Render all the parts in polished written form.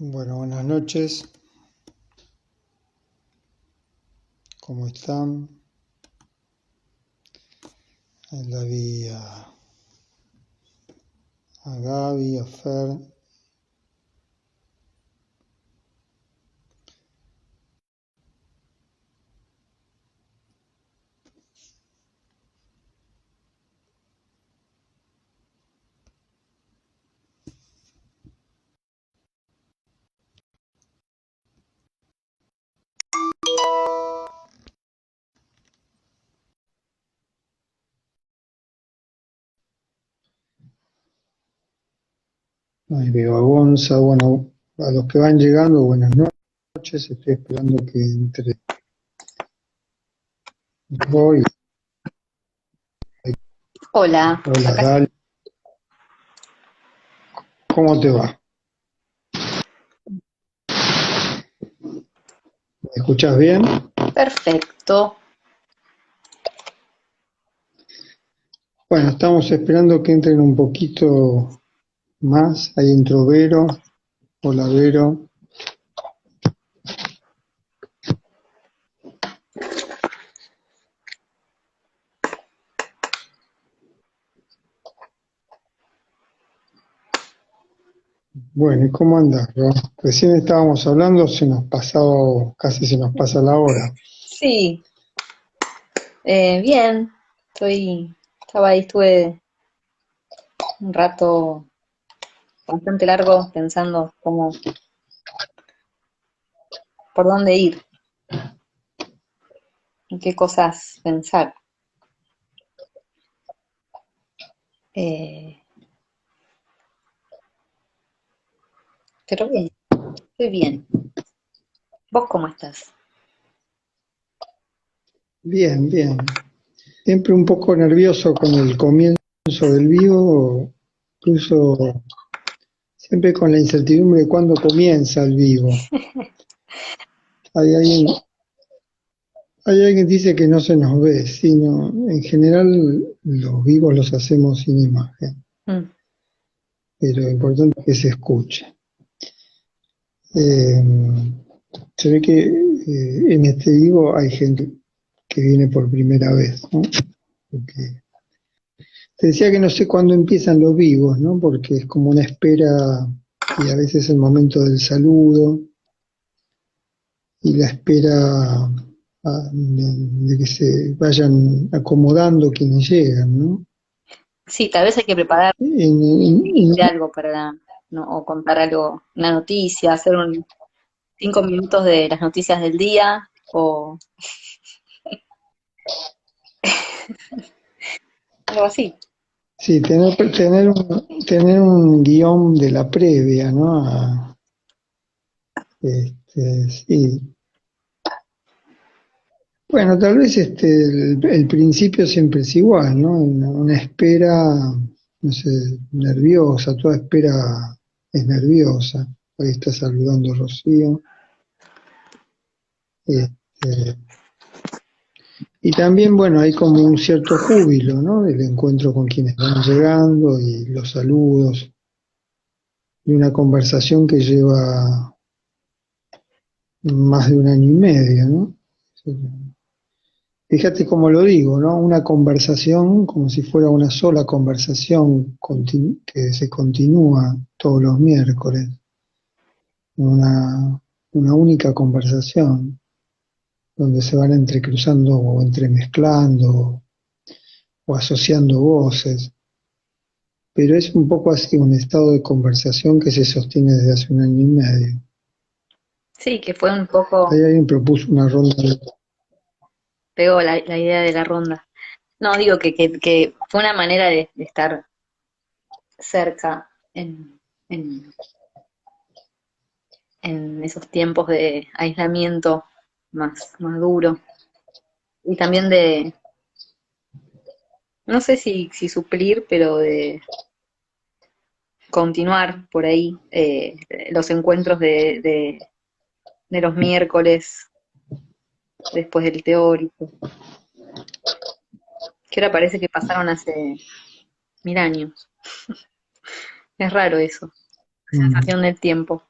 Bueno, buenas noches, ¿cómo están? Ahí la vi a Gaby, a Fer. Ahí veo a Gonza. Bueno, a los que van llegando, buenas noches. Estoy esperando que entre Roy. Hola, Hola, acá Gal. ¿Cómo te va? ¿Me escuchás bien? perfecto. Bueno, estamos esperando que entren un poquito más. Ahí entró Vero. Hola, Vero. Bueno, ¿y cómo andás, Ro? Recién estábamos hablando, casi se nos pasa la hora. Sí, bien. Estaba ahí, estuve un rato bastante largo pensando por dónde ir, en qué cosas pensar. Eh, pero bien, estoy bien. ¿Vos cómo estás? Bien, bien. Siempre un poco nervioso con el comienzo del vivo, incluso siempre con la incertidumbre de cuándo comienza el vivo. Hay alguien, hay alguien que dice que no se nos ve, sino en general los vivos los hacemos sin imagen, Mm, pero lo importante es que se escuche. Eh, Se ve que en este vivo hay gente que viene por primera vez, ¿no? Porque te decía que no sé cuándo empiezan los vivos, ¿no? Porque es como una espera y a veces el momento del saludo y la espera de que se vayan acomodando quienes llegan, ¿no? sí, tal vez hay que preparar En- algo ¿no? O contar algo, una noticia, hacer 5 minutos de las noticias del día o algo así. sí, tener un guión de la previa, ¿no? Sí. Bueno, tal vez el principio siempre es igual, ¿no? Una espera, no sé, nerviosa, toda espera es nerviosa. Ahí está saludando Rocío. Este, y también, bueno, hay como un cierto júbilo, ¿no? Del encuentro con quienes van llegando y los saludos, y una conversación que lleva más de un año y medio, ¿no? Fíjate cómo lo digo, ¿no? Una conversación como si fuera una sola conversación que se continúa todos los miércoles, una, una única conversación donde se van entrecruzando o entremezclando o asociando voces, pero es un poco así un estado de conversación que se sostiene desde hace un año y medio. Sí, que fue un poco, Ahí alguien propuso una ronda de... pegó la idea de la ronda. No, digo que fue una manera de estar cerca en, en esos tiempos de aislamiento más duro. Y también no sé si suplir, pero de continuar por ahí los encuentros de los miércoles después del teórico, que ahora parece que pasaron hace 1000 años. Es raro eso, la Mm. sensación del tiempo.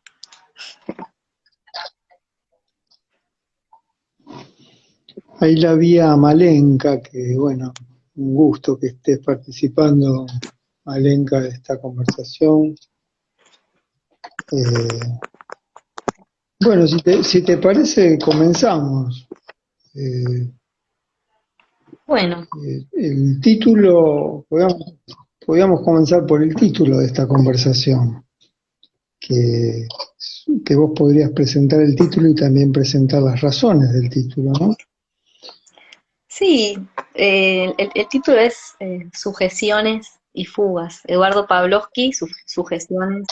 Ahí la vi a Malenka, que bueno, un gusto que estés participando, Malenka, de esta conversación. Eh, bueno, si te parece, comenzamos. Eh, Bueno, el título, podríamos comenzar por el título de esta conversación, que, que vos podrías presentar el título y también presentar las razones del título, ¿no? sí, el título es Sujeciones y fugas. Eduardo Pavlovsky, Sujeciones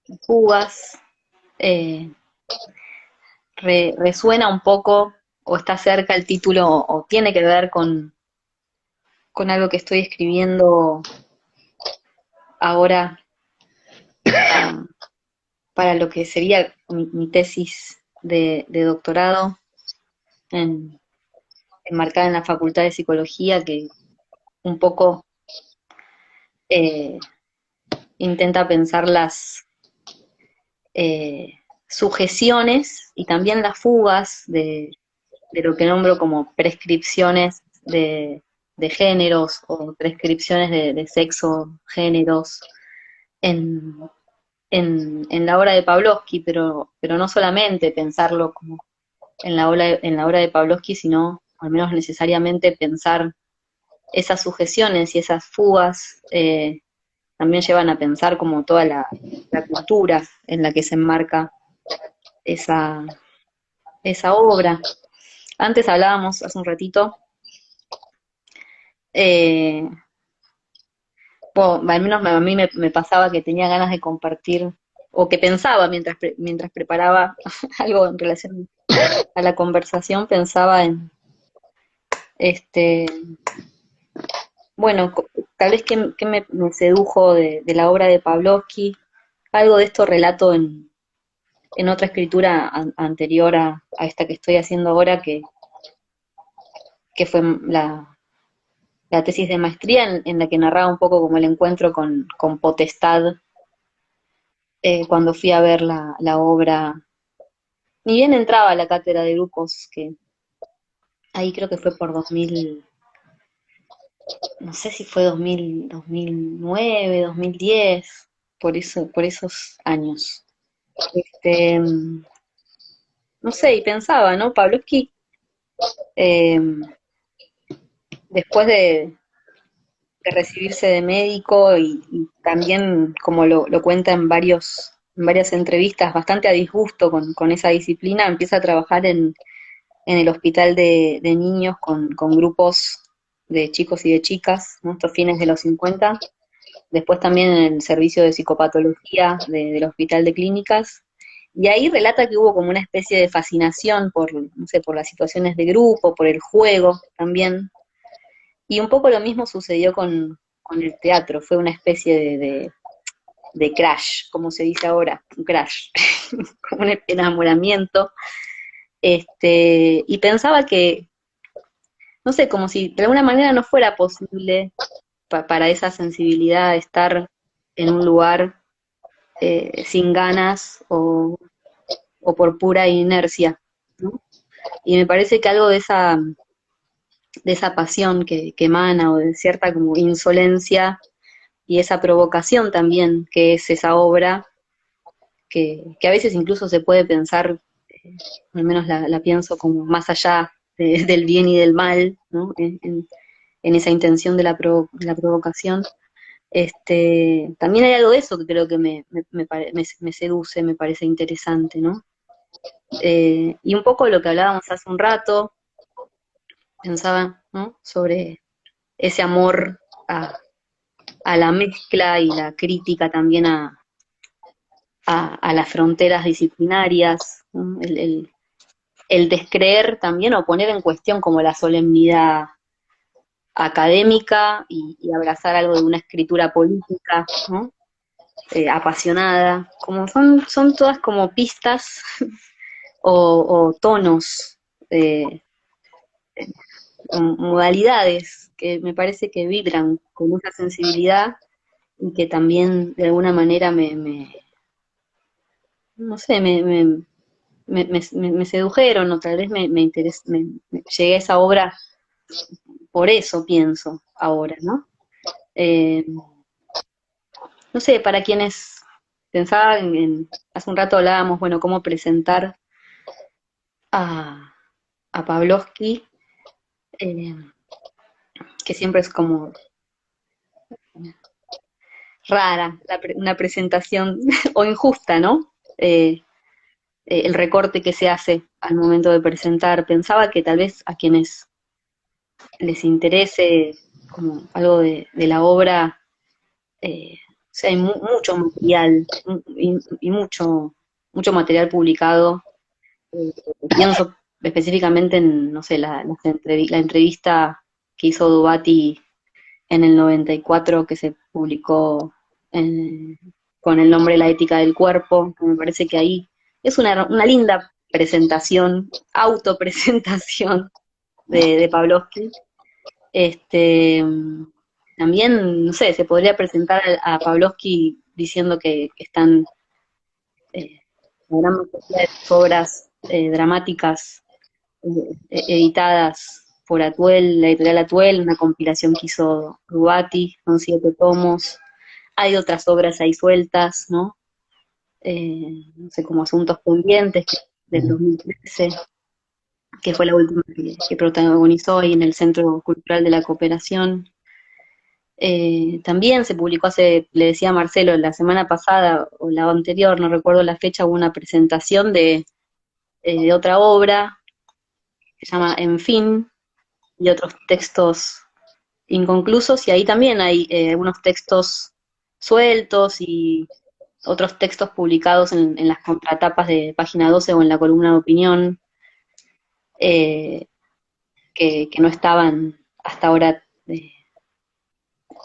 y fugas. Eh, resuena un poco o está cerca el título o tiene que ver con algo que estoy escribiendo ahora para, para lo que sería mi tesis de doctorado en, enmarcada en la Facultad de Psicología, que un poco eh, intenta pensar las sujeciones y también las fugas de lo que nombro como prescripciones de géneros o prescripciones de sexo, géneros, en, en la obra de Pavlovsky, pero no solamente pensarlo como en la obra de Pavlovsky, sino al menos necesariamente pensar esas sujeciones y esas fugas también llevan a pensar como toda la cultura en la que se enmarca esa, esa obra. Antes hablábamos, hace un ratito, eh, al menos a mí me pasaba que tenía ganas de compartir, o que pensaba mientras preparaba algo en relación a la conversación, pensaba en, este, bueno, tal vez que me sedujo de la obra de Pavlovsky, algo de esto relato en otra escritura anterior a esta que estoy haciendo ahora, que fue la tesis de maestría en la que narraba un poco como el encuentro con Potestad cuando fui a ver la obra. Ni bien entraba a la cátedra de grupos, que ahí creo que fue por 2000, no sé si fue 2000, 2009, 2010, por esos años. Este, no sé, y pensaba, ¿no? Pavlovsky, eh, después de recibirse de médico y también, como lo cuenta en varias entrevistas, bastante a disgusto con esa disciplina, empieza a trabajar en el hospital de niños con grupos de chicos y de chicas, ¿no? Estos fines de los 50. Después también en el servicio de psicopatología del hospital de clínicas. Y ahí relata que hubo como una especie de fascinación por, no sé, por las situaciones de grupo, por el juego también. Y un poco lo mismo sucedió con el teatro, fue una especie de crash, como se dice ahora, un crash, como un enamoramiento. Y pensaba que, no sé, como si de alguna manera no fuera posible para esa sensibilidad estar en un lugar sin ganas o por pura inercia, ¿no? Y me parece que algo de esa pasión que emana o de cierta como insolencia y esa provocación también que es esa obra, que a veces incluso se puede pensar, al menos la pienso como más allá del bien y del mal, ¿no? En esa intención de la provocación. También hay algo de eso que creo que me seduce, me parece interesante, ¿no? Y un poco lo que hablábamos hace un rato, pensaba, ¿no? Sobre ese amor a la mezcla y la crítica también a las fronteras disciplinarias, ¿no? El descreer también o poner en cuestión como la solemnidad académica y abrazar algo de una escritura política, ¿no? Apasionada, como son todas como pistas o tonos, eh, modalidades que me parece que vibran con mucha sensibilidad y que también de alguna manera no sé, me sedujeron, o tal vez llegué a esa obra por eso, pienso ahora, ¿no? Eh, no sé, para quienes pensaba hace un rato hablábamos, bueno, cómo presentar a, a Pavlovsky, eh, que siempre es como rara una presentación o injusta, ¿no? El recorte que se hace al momento de presentar. Pensaba que tal vez a quienes les interese como algo de la obra, o sea, hay mucho material y mucho material publicado. Pienso específicamente en, no sé, la entrevista que hizo Dubati en el 94 que se publicó en- con el nombre La ética del cuerpo, que me parece que ahí es una linda presentación, autopresentación de Pavlovsky. Este, también, no sé, se podría presentar a Pavlovsky diciendo que están la gran mayoría de sus obras dramáticas editadas por Atuel, la editorial Atuel, una compilación que hizo Rubati, con 7 tomos. Hay otras obras ahí sueltas, ¿no? No sé, como Asuntos Pendientes, del 2013, que fue la última que protagonizó ahí en el Centro Cultural de la Cooperación. También se publicó le decía a Marcelo, la semana pasada o la anterior, no recuerdo la fecha, hubo una presentación de otra obra que se llama En fin, y otros textos inconclusos, y ahí también hay algunos textos sueltos y otros textos publicados en las contratapas de Página 12 o en la columna de opinión, eh, que no estaban hasta ahora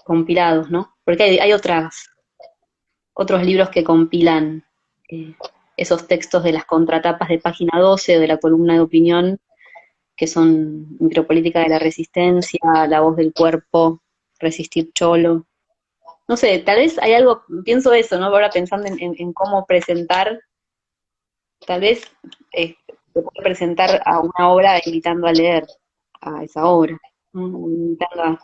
compilados, ¿no? Porque hay otros libros que compilan eh, esos textos de las contratapas de Página 12 o de la columna de opinión, que son Micropolítica de la Resistencia, La voz del cuerpo, Resistir Cholo. No sé, tal vez hay algo, pienso eso, ¿no? Ahora pensando en cómo presentar, tal vez se puede presentar a una obra invitando a leer a esa obra, ¿no? Invitando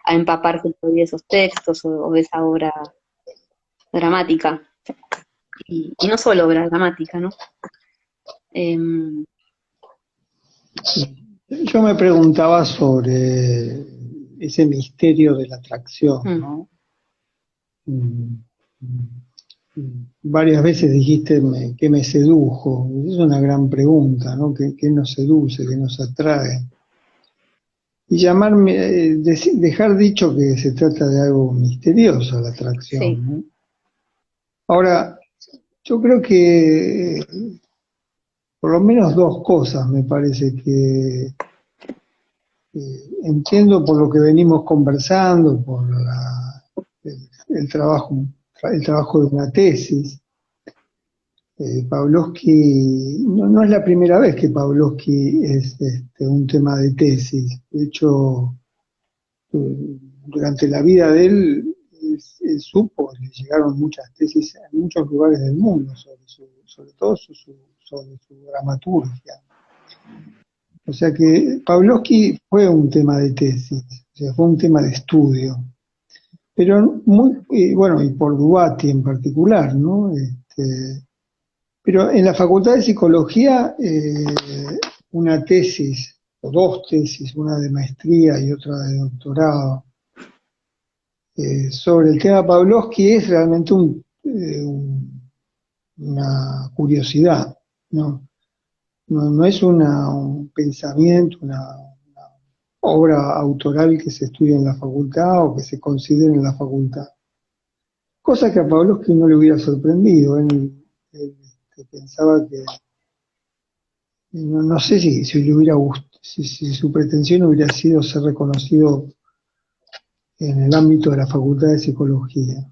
a empaparse de esos textos o de esa obra dramática, y no solo obra dramática, ¿no? Em, Yo me preguntaba sobre ese misterio de la atracción, mm, ¿no? Mm, Varias veces dijiste que me sedujo. Es una gran pregunta, ¿no? ¿Qué nos seduce, qué nos atrae? Y llamarme, dejar dicho que se trata de algo misterioso la sí, atracción, ¿no? Ahora, yo creo que por lo menos dos cosas me parece que entiendo por lo que venimos conversando, por el trabajo de una tesis. Pavlovsky, no es la primera vez que Pavlovsky es un tema de tesis. De hecho, durante la vida de él, él supo, le llegaron muchas tesis en muchos lugares del mundo sobre todo sobre su dramaturgia. O sea que Pavlovsky fue un tema de tesis, o sea, fue un tema de estudio, pero bueno, y por Dubati en particular, ¿no? Pero en la Facultad de Psicología, una tesis, o dos tesis, una de maestría y otra de doctorado, sobre el tema Pavlovsky es realmente una curiosidad, ¿no? No es un pensamiento, una obra autoral que se estudia en la facultad o que se considera en la facultad. Cosa que a Pavlovsky no le hubiera sorprendido. Él pensaba que, no sé si le hubiera gustado, si su pretensión hubiera sido ser reconocido en el ámbito de la Facultad de Psicología.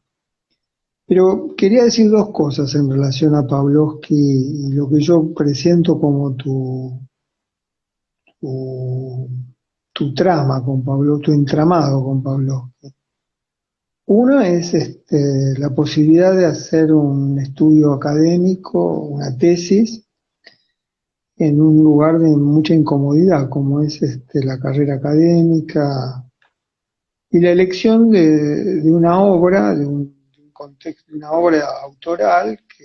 Pero quería decir dos cosas en relación a Pavlovsky y lo que yo presiento como tu, tu trama con Pablo, tu entramado con Pavlovsky. Uno es la posibilidad de hacer un estudio académico, una tesis, en un lugar de mucha incomodidad, como es la carrera académica, y la elección de una obra, de un contexto, de una obra autoral que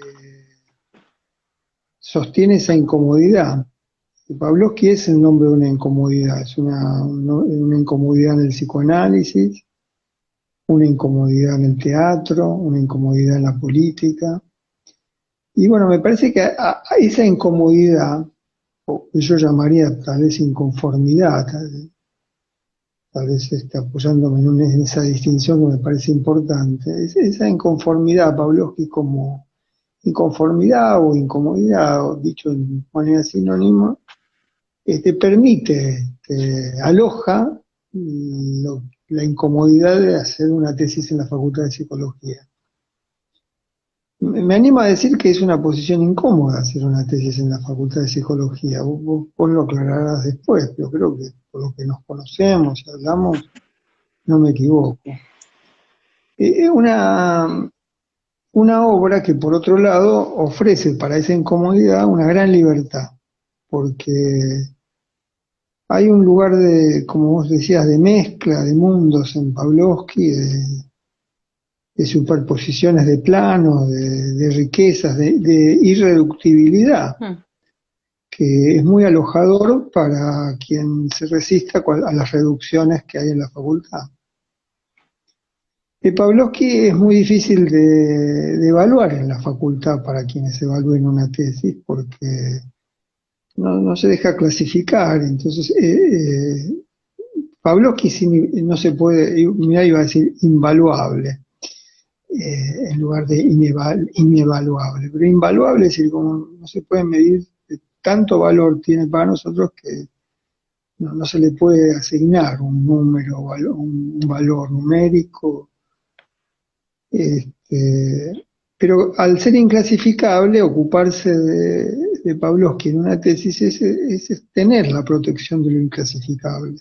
sostiene esa incomodidad. Pavlovsky es el nombre de una incomodidad, es una incomodidad en el psicoanálisis, una incomodidad en el teatro, una incomodidad en la política. Y bueno, me parece que a esa incomodidad, o que yo llamaría tal vez inconformidad, tal vez apoyándome en esa distinción que me parece importante, esa inconformidad, Pavlovsky, como inconformidad o incomodidad, o dicho de manera sinónima, permite, aloja la incomodidad de hacer una tesis en la Facultad de Psicología. Me animo a decir que es una posición incómoda hacer una tesis en la Facultad de Psicología. Vos lo aclararás después, pero creo que por lo que nos conocemos y hablamos, no me equivoco. Es una obra que, por otro lado, ofrece para esa incomodidad una gran libertad, porque hay un lugar de, como vos decías, de mezcla de mundos en Pavlovsky, de superposiciones de planos, de riquezas, de irreductibilidad, que es muy alojador para quien se resista a las reducciones que hay en la facultad. Pavlovsky es muy difícil de evaluar en la facultad para quienes evalúen una tesis, porque no se deja clasificar. Entonces, Pavlovsky no se puede, mira, iba a decir invaluable, en lugar de inevaluable, pero invaluable es decir, como no se puede medir, tanto valor tiene para nosotros que no se le puede asignar un número, un valor numérico, pero al ser inclasificable, ocuparse de Pavlovsky en una tesis es tener la protección de lo inclasificable.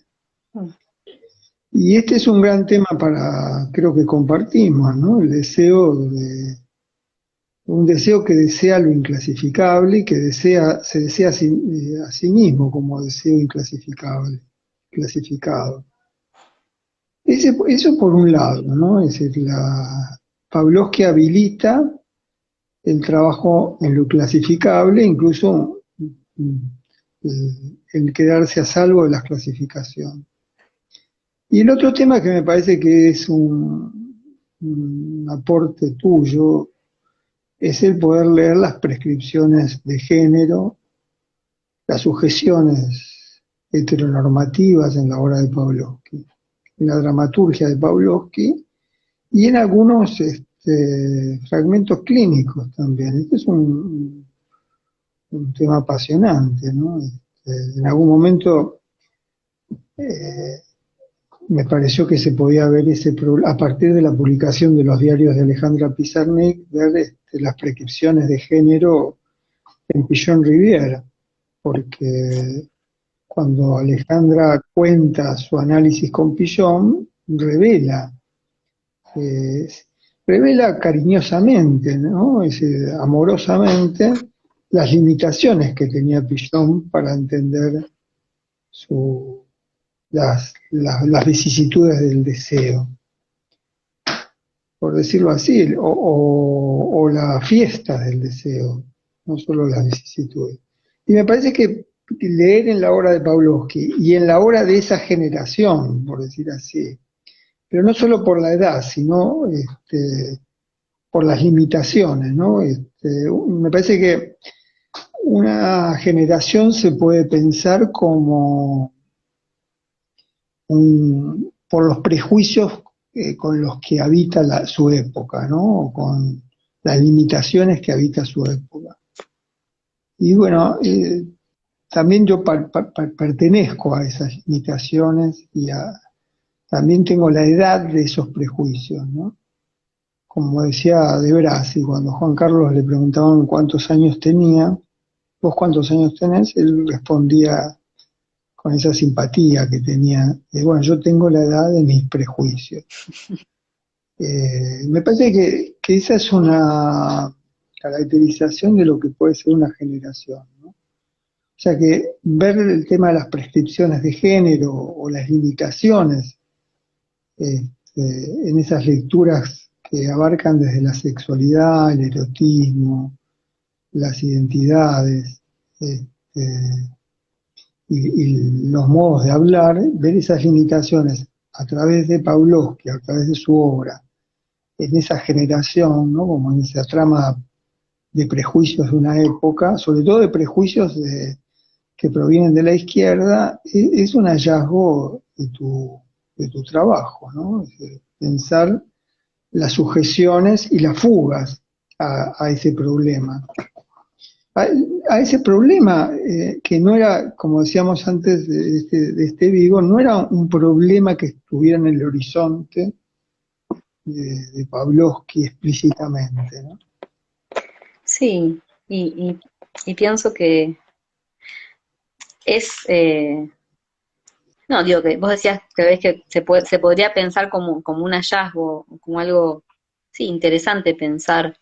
Y este es un gran tema creo que compartimos, ¿no? Un deseo que desea lo inclasificable y que se desea a sí mismo como deseo inclasificable, clasificado. Eso por un lado, ¿no? Es decir, Pavlovsky habilita el trabajo en lo clasificable, incluso el quedarse a salvo de las clasificaciones. Y el otro tema que me parece que es un aporte tuyo es el poder leer las prescripciones de género, las sujeciones heteronormativas en la obra de Pavlovsky, en la dramaturgia de Pavlovsky y en algunos fragmentos clínicos también. Este es un tema apasionante, ¿no? En algún momento me pareció que se podía ver a partir de la publicación de los diarios de Alejandra Pizarnik, ver las prescripciones de género en Pillon-Rivière, porque cuando Alejandra cuenta su análisis con Pillon, revela cariñosamente, ¿no? Amorosamente, las limitaciones que tenía Pillon para entender las vicisitudes del deseo, por decirlo así, o la fiesta del deseo, no solo las vicisitudes. Y me parece que leer en la obra de Pavlovsky y en la obra de esa generación, por decir así, pero no solo por la edad, sino por las limitaciones, ¿no? Me parece que una generación se puede pensar como por los prejuicios con los que habita su época, ¿no? Con las limitaciones que habita su época. Y bueno, también yo pertenezco a esas limitaciones y también tengo la edad de esos prejuicios, ¿no? Como decía De Brasi, cuando Juan Carlos le preguntaban cuántos años tenía, ¿vos cuántos años tenés? Él respondía con esa simpatía que tenía, de bueno, yo tengo la edad de mis prejuicios. Me parece que esa es una caracterización de lo que puede ser una generación, ¿no? O sea que ver el tema de las prescripciones de género o las limitaciones en esas lecturas que abarcan desde la sexualidad, el erotismo, las identidades y los modos de hablar, ver esas limitaciones a través de Pavlovsky, a través de su obra, en esa generación, ¿no? Como en esa trama de prejuicios de una época, sobre todo de prejuicios que provienen de la izquierda, es un hallazgo de tu trabajo, ¿no? Es decir, pensar las sujeciones y las fugas a ese problema. A, a ese problema que no era, como decíamos antes de este vivo, no era un problema que estuviera en el horizonte de Pavlovsky explícitamente, ¿no? Sí, y pienso que es, no, digo que vos decías que ves que se podría pensar como un hallazgo, como algo, sí, interesante pensar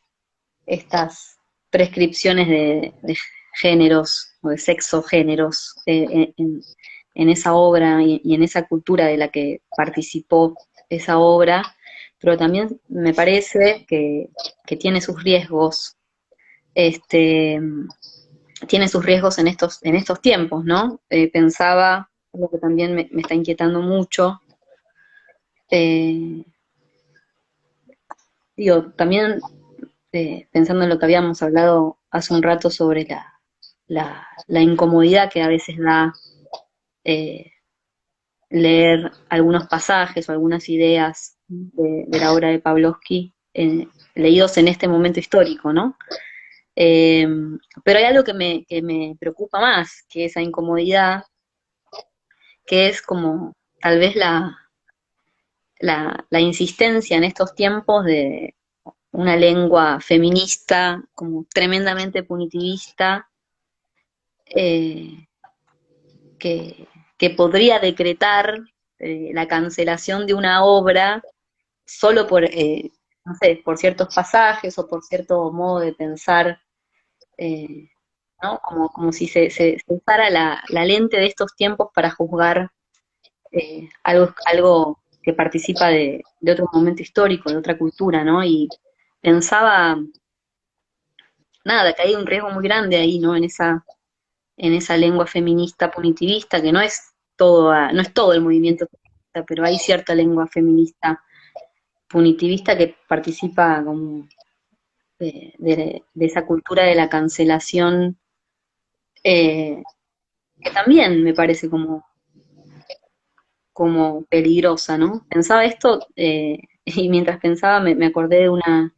estas prescripciones de géneros o de sexo géneros en esa obra y en esa cultura de la que participó esa obra, pero también me parece que tiene sus riesgos, este, tiene sus riesgos en estos tiempos, ¿no? Pensaba, lo que también me está inquietando mucho, eh, digo, también pensando en lo que habíamos hablado hace un rato sobre la incomodidad que a veces da eh, leer algunos pasajes o algunas ideas de la obra de Pavlovsky leídos en este momento histórico, ¿no? Eh, pero hay algo que me preocupa más que esa incomodidad, que es como tal vez la insistencia en estos tiempos de una lengua feminista, como tremendamente punitivista, eh, que, que podría decretar la cancelación de una obra solo por, no sé, por ciertos pasajes o por cierto modo de pensar, eh, ¿no? Como si se usara la lente de estos tiempos para juzgar algo que participa de otro momento histórico, de otra cultura, ¿no? Y pensaba, nada, que hay un riesgo muy grande ahí, ¿no? En esa lengua feminista punitivista, que no es no es todo el movimiento feminista, pero hay cierta lengua feminista punitivista que participa como de esa cultura de la cancelación, eh, que también me parece como peligrosa, ¿no? Pensaba esto, y mientras pensaba me acordé de una.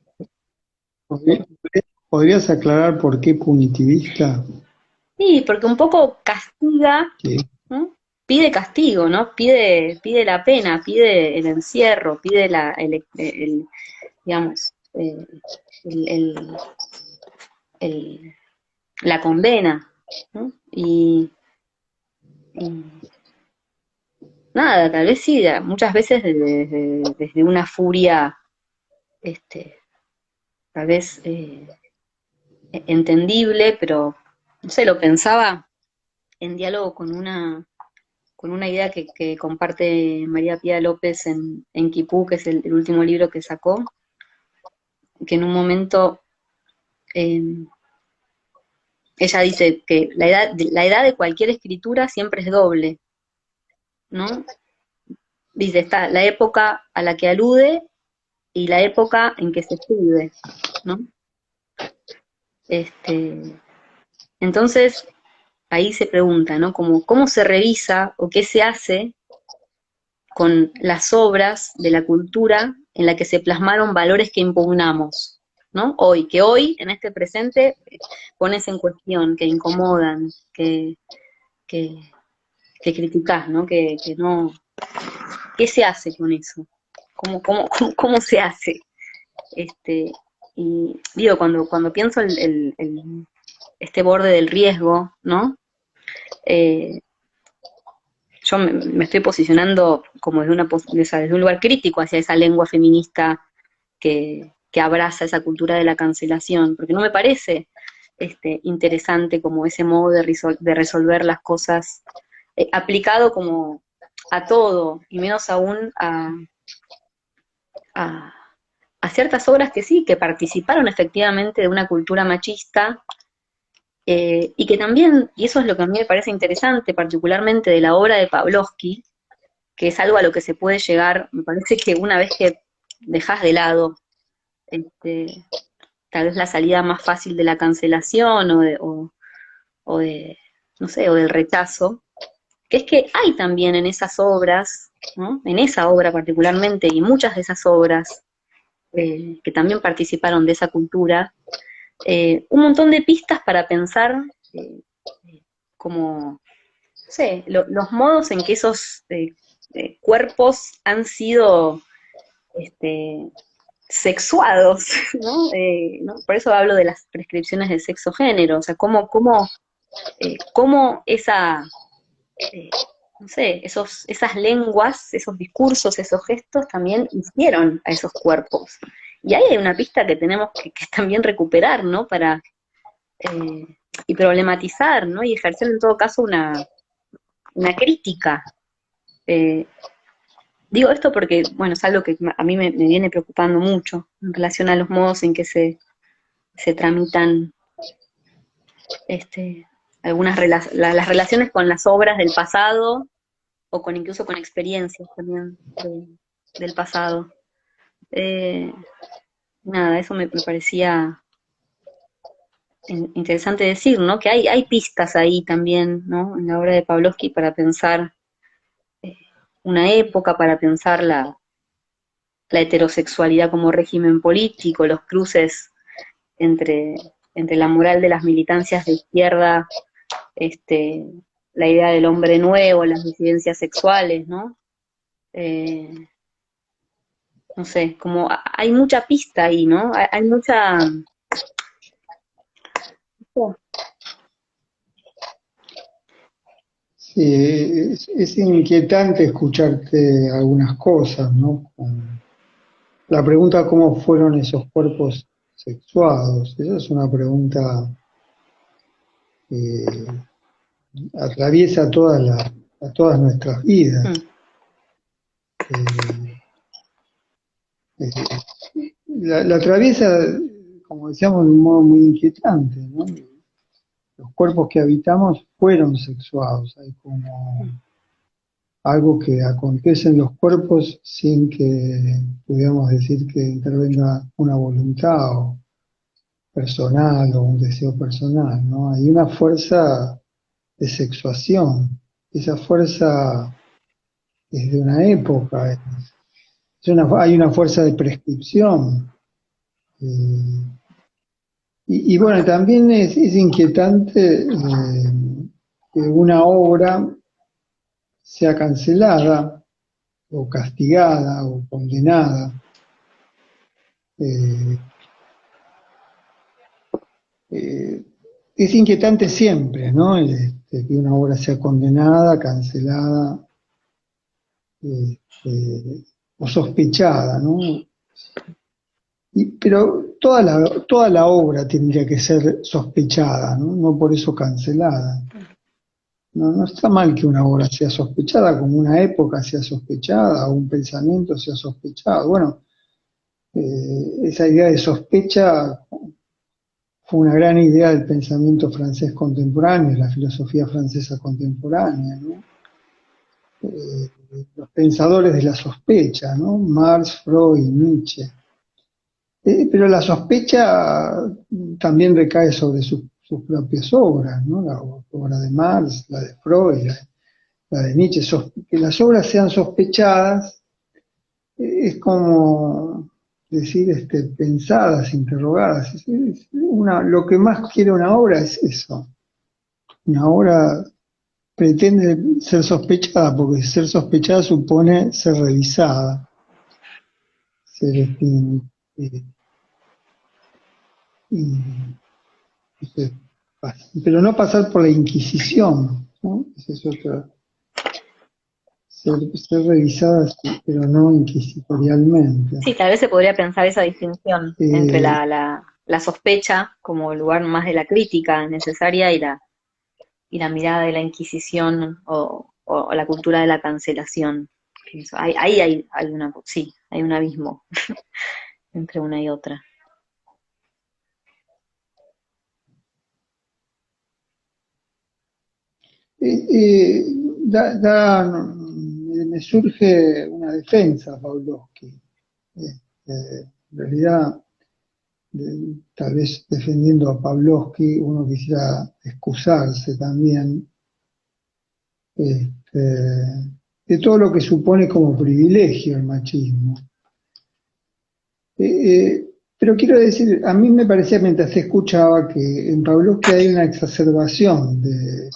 ¿Podrías aclarar por qué punitivista? Sí, porque un poco castiga, Sí. ¿no? Pide castigo, ¿no? Pide la pena, pide el encierro, pide digamos, el- la condena, ¿no? Y nada, tal vez sí, muchas veces desde una furia, este, tal vez entendible, pero no sé, lo pensaba en diálogo con una idea que comparte María Pía López en Quipú, que es el último libro que sacó, que en un momento eh, ella dice que la edad de cualquier escritura siempre es doble, ¿no? Dice, está la época a la que alude y la época en que se escribe, ¿no? Este, entonces, ahí se pregunta, ¿no? Como, ¿cómo se revisa o qué se hace con las obras de la cultura en la que se plasmaron valores que impugnamos, ¿no? Hoy, que hoy, en este presente, pones en cuestión, que incomodan, que, que criticás, ¿no? Que no, ¿qué se hace con eso? ¿Cómo se hace? Este, y digo, cuando pienso este borde del riesgo, ¿no? Eh, yo me estoy posicionando como desde un lugar crítico hacia esa lengua feminista que abraza esa cultura de la cancelación, porque no me parece interesante como ese modo de resolver las cosas aplicado como a todo, y menos aún a, a ciertas obras que sí, que participaron efectivamente de una cultura machista, y que también, y eso es lo que a mí me parece interesante, particularmente de la obra de Pavlovsky, que es algo a lo que se puede llegar, me parece que una vez que dejas de lado este, tal vez la salida más fácil de la cancelación o de, no sé, o del rechazo, que es que hay también en esas obras, ¿no? En esa obra particularmente, y muchas de esas obras que también participaron de esa cultura, un montón de pistas para pensar como, no sé, los modos en que esos cuerpos han sido este, sexuados, ¿no? ¿No? Por eso hablo de las prescripciones del sexo-género, o sea, cómo esa, eh, no sé, esas lenguas, esos discursos, esos gestos también hicieron a esos cuerpos. Y ahí hay una pista que tenemos que también recuperar, ¿no? Eh, y problematizar, ¿no? Y ejercer en todo caso una crítica. Eh, Digo esto porque, bueno, es algo que a mí me viene preocupando mucho en relación a los modos en que se tramitan este, las relaciones con las obras del pasado o con incluso con experiencias también del pasado. Eh, Nada, eso me parecía interesante decir, ¿no? Que hay pistas ahí también, ¿no? En la obra de Pavlovsky para pensar eh, una época, para pensar la heterosexualidad como régimen político, los cruces entre, entre la moral de las militancias de izquierda, este, la idea del hombre nuevo, las disidencias sexuales, ¿no? Eh, no sé, como hay mucha pista ahí, ¿no? Hay mucha... Sí, es inquietante escucharte algunas cosas, ¿no? La pregunta cómo fueron esos cuerpos sexuados, esa es una pregunta que atraviesa a todas nuestras vidas. Mm. La atraviesa, como decíamos, de un modo muy inquietante, ¿no? Los cuerpos que habitamos fueron sexuados, hay como algo que acontece en los cuerpos sin que pudiéramos decir que intervenga una voluntad o personal o un deseo personal, ¿no? Hay una fuerza de sexuación, esa fuerza es de una época, hay una fuerza de prescripción. eh, y bueno, también es inquietante que una obra sea cancelada o castigada o condenada. Eh, eh, es inquietante siempre, ¿no? Que una obra sea condenada, cancelada o sospechada, ¿no? Pero toda la obra tendría que ser sospechada, ¿no? No por eso cancelada. No, no está mal que una obra sea sospechada, como una época sea sospechada, o un pensamiento sea sospechado. Bueno, esa idea de sospecha fue una gran idea del pensamiento francés contemporáneo, de la filosofía francesa contemporánea, ¿no? Los pensadores de la sospecha, ¿no? Marx, Freud, Nietzsche. Pero la sospecha también recae sobre sus propias obras, ¿no? La obra de Marx, la de Freud, la de Nietzsche. Que las obras sean sospechadas es como decir pensadas, interrogadas. Lo que más quiere una obra es eso. Una obra pretende ser sospechada, porque ser sospechada supone ser revisada, ser eh, este, pero no pasar por la Inquisición, ¿no? Esa es otra. ser revisadas, pero no inquisitorialmente. Sí, tal vez se podría pensar esa distinción entre Eh, la sospecha como lugar más de la crítica necesaria y la mirada de la Inquisición o la cultura de la cancelación. Pienso, ahí hay sí, hay un abismo entre una y otra. eh, eh, me surge una defensa a Pavlovsky. En realidad, tal vez defendiendo a Pavlovsky, uno quisiera excusarse también este, de todo lo que supone como privilegio el machismo. Pero quiero decir, a mí me parecía mientras te escuchaba que en Pavlovsky hay una exacerbación de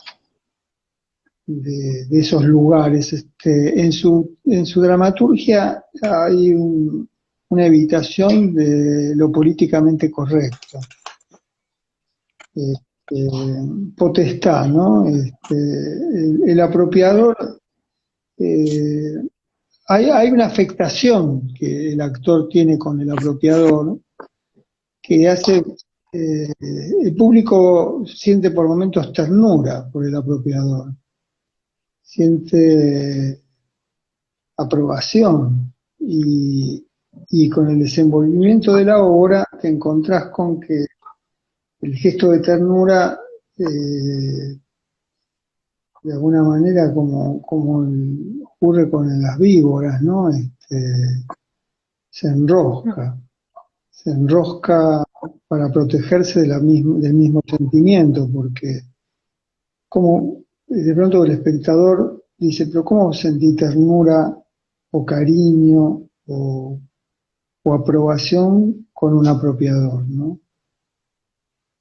esos lugares. En su dramaturgia hay una evitación de lo políticamente correcto. Este, Potestad, ¿no? El apropiador, eh, hay una afectación que el actor tiene con el apropiador, ¿no? Que hace, el público siente por momentos ternura por el apropiador, siente aprobación y con el desenvolvimiento de la obra te encontrás con que el gesto de ternura, de alguna manera, como ocurre con las víboras, ¿no? Se enrosca, se enrosca para protegerse del mismo sentimiento, porque como de pronto el espectador dice, pero ¿cómo sentí ternura o cariño o aprobación con un apropiador, ¿no?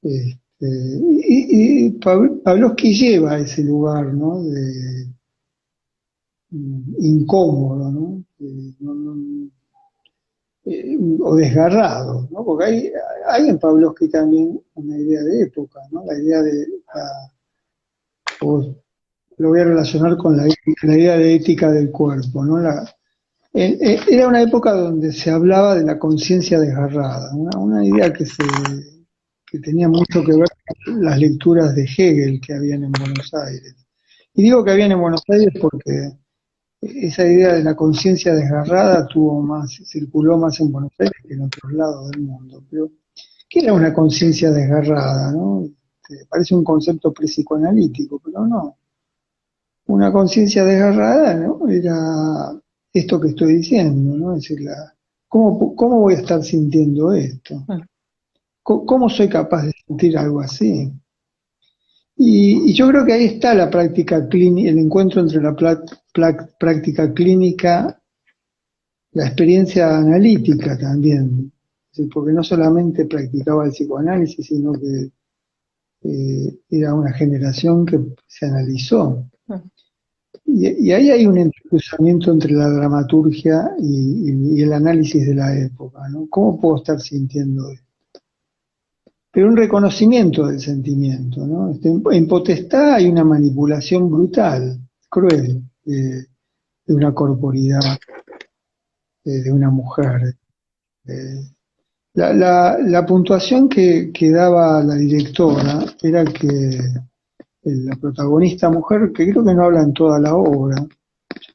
Y Pavlovsky lleva a ese lugar, ¿no? Incómodo, ¿no? O desgarrado, ¿no? Porque hay en Pavlovsky también una idea de época, ¿no? La idea o lo voy a relacionar con la idea de ética del cuerpo, ¿no? Era una época donde se hablaba de la conciencia desgarrada, una idea que tenía mucho que ver con las lecturas de Hegel que habían en Buenos Aires. Y digo que habían en Buenos Aires porque esa idea de la conciencia desgarrada circuló más en Buenos Aires que en otros lados del mundo. Pero, ¿qué era una conciencia desgarrada, no? Parece un concepto psicoanalítico, pero no. Una conciencia desgarrada, ¿no? Era esto que estoy diciendo, ¿no? Es decir, ¿cómo voy a estar sintiendo esto? ¿Cómo soy capaz de sentir algo así? Y yo creo que ahí está la práctica clínica, el encuentro entre la práctica clínica, la experiencia analítica también, ¿sí? Porque no solamente practicaba el psicoanálisis, sino que era una generación que se analizó. Y ahí hay un entrecruzamiento entre la dramaturgia y el análisis de la época, ¿no? ¿Cómo puedo estar sintiendo esto? Pero un reconocimiento del sentimiento, ¿no? En Potestad hay una manipulación brutal, cruel, de una corporidad, de una mujer. La puntuación que daba la directora era que la protagonista mujer, que creo que no habla en toda la obra,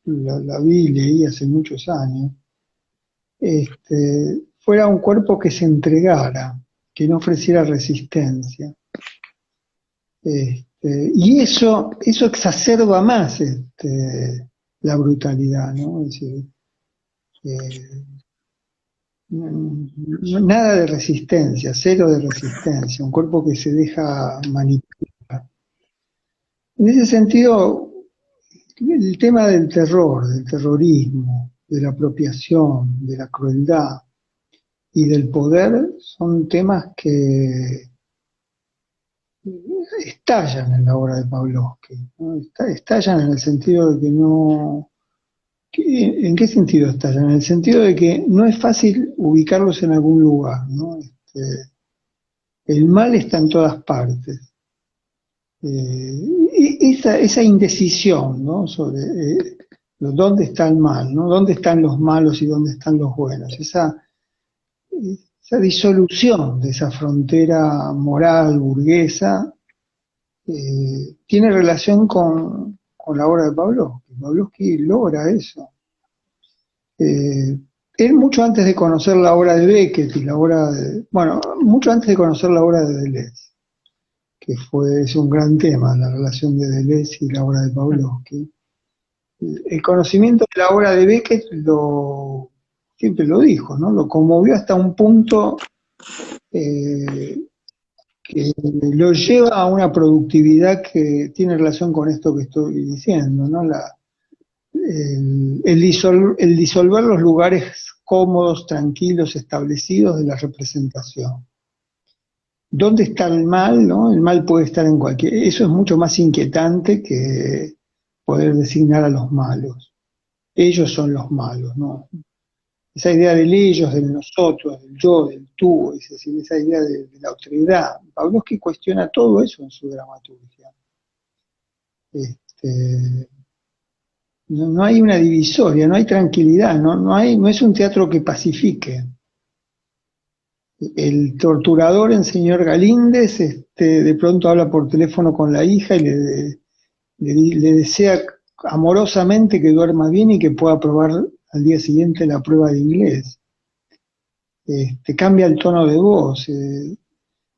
la vi y leí hace muchos años, fuera un cuerpo que se entregara, que no ofreciera resistencia. Y eso exacerba más la brutalidad, ¿no? Es decir, eh, nada de resistencia, cero de resistencia, un cuerpo que se deja manipular. En ese sentido, el tema del terror, del terrorismo, de la apropiación, de la crueldad y del poder son temas que estallan en la obra de Pavlovsky, ¿no? Estallan en el sentido de que no... ¿En qué sentido estallan? En el sentido de que no es fácil ubicarlos en algún lugar, ¿no? El mal está en todas partes. Esa indecisión, ¿no? Sobre ¿Dónde está el mal, ¿no? ¿Dónde están los malos y dónde están los buenos? Esa disolución de esa frontera moral, burguesa, tiene relación con la obra de Pavlovsky. Pavlovsky logra eso. Él mucho antes de conocer la obra de Beckett y mucho antes de conocer la obra de Deleuze, que es un gran tema, la relación de Deleuze y la obra de Pavlovsky. El conocimiento de la obra de Beckett siempre lo dijo, ¿no? Lo conmovió hasta un punto que lo lleva a una productividad que tiene relación con esto que estoy diciendo, ¿no? El disolver los lugares cómodos, tranquilos, establecidos de la representación. ¿Dónde está el mal? ¿No? El mal puede estar en cualquier... Eso es mucho más inquietante que poder designar a los malos. Ellos son los malos, ¿no? Esa idea del ellos, del nosotros, del yo, del tú, es decir, esa idea de la autoridad. Pavlovsky cuestiona todo eso en su dramaturgia. No hay una divisoria, no hay tranquilidad, no es un teatro que pacifique. El torturador en señor Galíndez de pronto habla por teléfono con la hija y le desea amorosamente que duerma bien y que pueda aprobar al día siguiente la prueba de inglés. Cambia el tono de voz.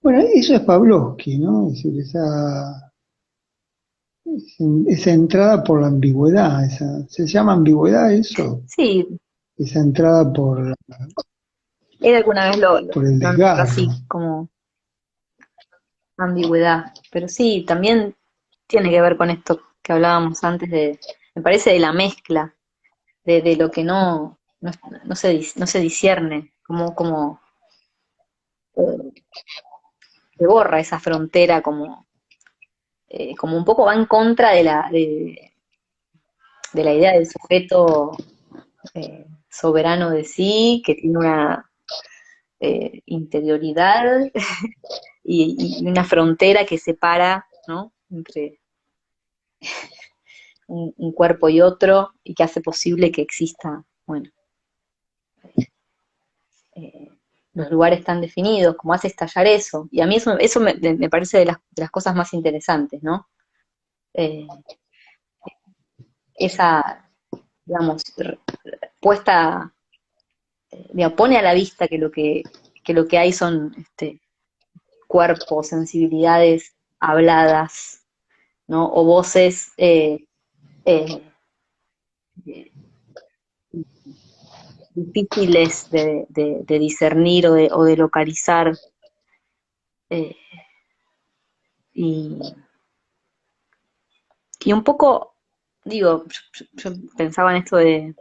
Bueno, eso es Pavlovsky, ¿no? Es decir, esa entrada por la ambigüedad, ¿se llama ambigüedad eso? Sí, Esa entrada por él alguna vez lo el nombró desgarro. así, como ambigüedad, pero sí, también tiene que ver con esto que hablábamos antes me parece, de la mezcla, de lo que no se discierne, como se borra esa frontera, como un poco va en contra de la idea del sujeto soberano de sí, que tiene una interioridad y una frontera que separa, ¿no? Entre un cuerpo y otro, y que hace posible que exista, bueno, eh, los lugares tan definidos, como hace estallar eso. Y a mí eso me parece de las cosas más interesantes, ¿no? Eh, esa, digamos, puesta, digamos, pone a la vista que lo que hay son cuerpos, sensibilidades habladas, ¿no? O voces eh, difíciles de discernir o de localizar. eh, y, y un poco, digo, yo pensaba en esto de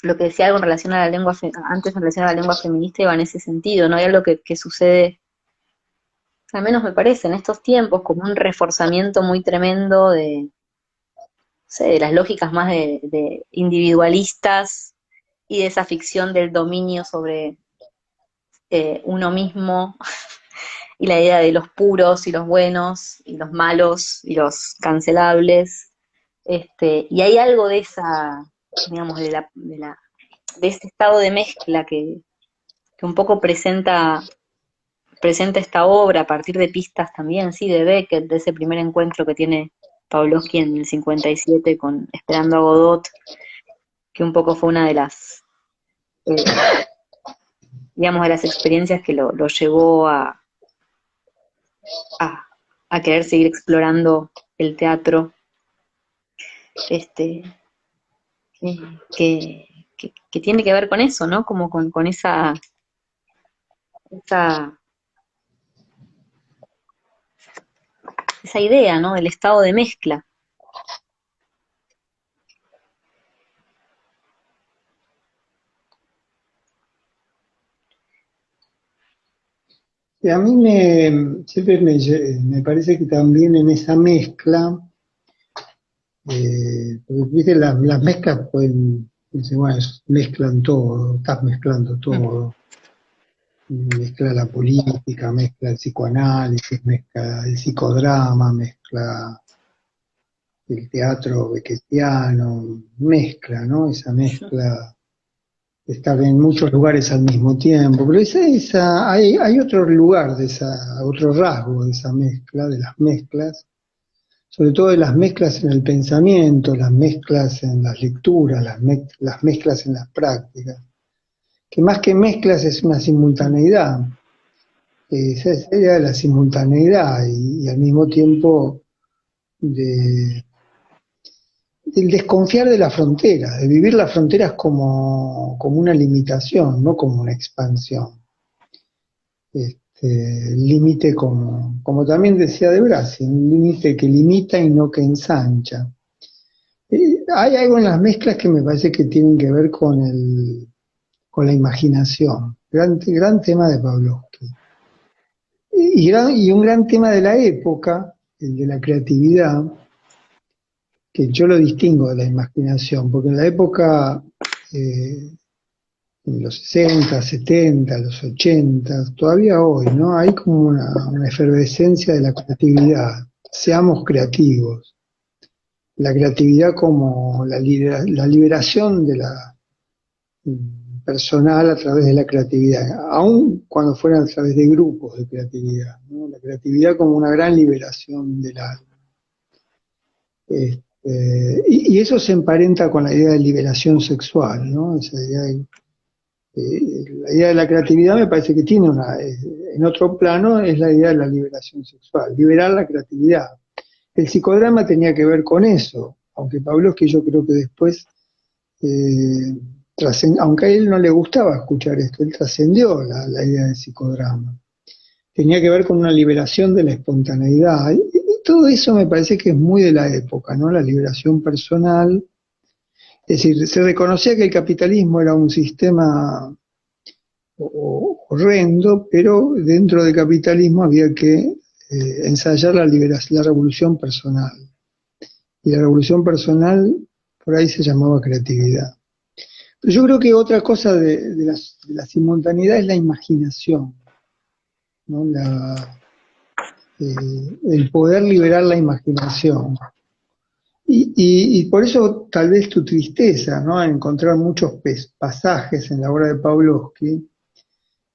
lo que decía algo en relación a la lengua, antes en relación a la lengua feminista, iba en ese sentido, ¿no? Hay algo que sucede, al menos me parece, en estos tiempos, como un reforzamiento muy tremendo no sé, de las lógicas más de individualistas y de esa ficción del dominio sobre uno mismo y la idea de los puros y los buenos y los malos y los cancelables. Y hay algo de esa, digamos, de ese estado de mezcla que un poco presenta esta obra a partir de pistas también, sí, de Beckett, de ese primer encuentro que tiene Pavlovsky en el 57 con Esperando a Godot, que un poco fue una de las, eh, digamos, de las experiencias que lo llevó a, a querer seguir explorando el teatro, este, que tiene que ver con eso, ¿no? Como con esa, esa idea, ¿no? Del estado de mezcla. Y a mí siempre me parece que también en esa mezcla, porque viste, las mezclas pueden, dice, bueno, mezclan todo, estás mezclando todo, mezcla la política, mezcla el psicoanálisis, mezcla el psicodrama, mezcla el teatro beckettiano, mezcla, ¿no? Esa mezcla de estar en muchos lugares al mismo tiempo, pero hay otro lugar otro rasgo de esa mezcla, de las mezclas, sobre todo de las mezclas en el pensamiento, las mezclas en las lecturas, las mezclas en las prácticas, que más que mezclas es una simultaneidad, esa es la idea de la simultaneidad y al mismo tiempo de, del desconfiar de la frontera, de vivir las fronteras como una limitación, no como una expansión. Límite como también decía De Brasi, un límite que limita y no que ensancha. Hay algo en las mezclas que me parece que tienen que ver con la imaginación, gran tema de Pavlovsky. Y un gran tema de la época, el de la creatividad, que yo lo distingo de la imaginación, porque en la época, en los 60, 70, los 80, todavía hoy, ¿no? Hay como una efervescencia de la creatividad. Seamos creativos. La creatividad como la liberación de la personal a través de la creatividad, aun cuando fuera a través de grupos de creatividad, ¿no? La creatividad como una gran liberación del alma. Y eso se emparenta con la idea de liberación sexual, ¿no? Esa idea la idea de la creatividad me parece que tiene en otro plano, es la idea de la liberación sexual, liberar la creatividad. El psicodrama tenía que ver con eso, aunque Pavlovsky yo creo que después, aunque a él no le gustaba escuchar esto, él trascendió la idea del psicodrama. Tenía que ver con una liberación de la espontaneidad, y todo eso me parece que es muy de la época, ¿no? La liberación personal. Es decir, se reconocía que el capitalismo era un sistema horrendo, pero dentro del capitalismo había que ensayar la revolución personal. Y la revolución personal por ahí se llamaba creatividad. Pero yo creo que otra cosa de la simultaneidad es la imaginación, ¿no? El poder liberar la imaginación. Y por eso tal vez tu tristeza, ¿no? Al encontrar muchos pasajes en la obra de Pavlovsky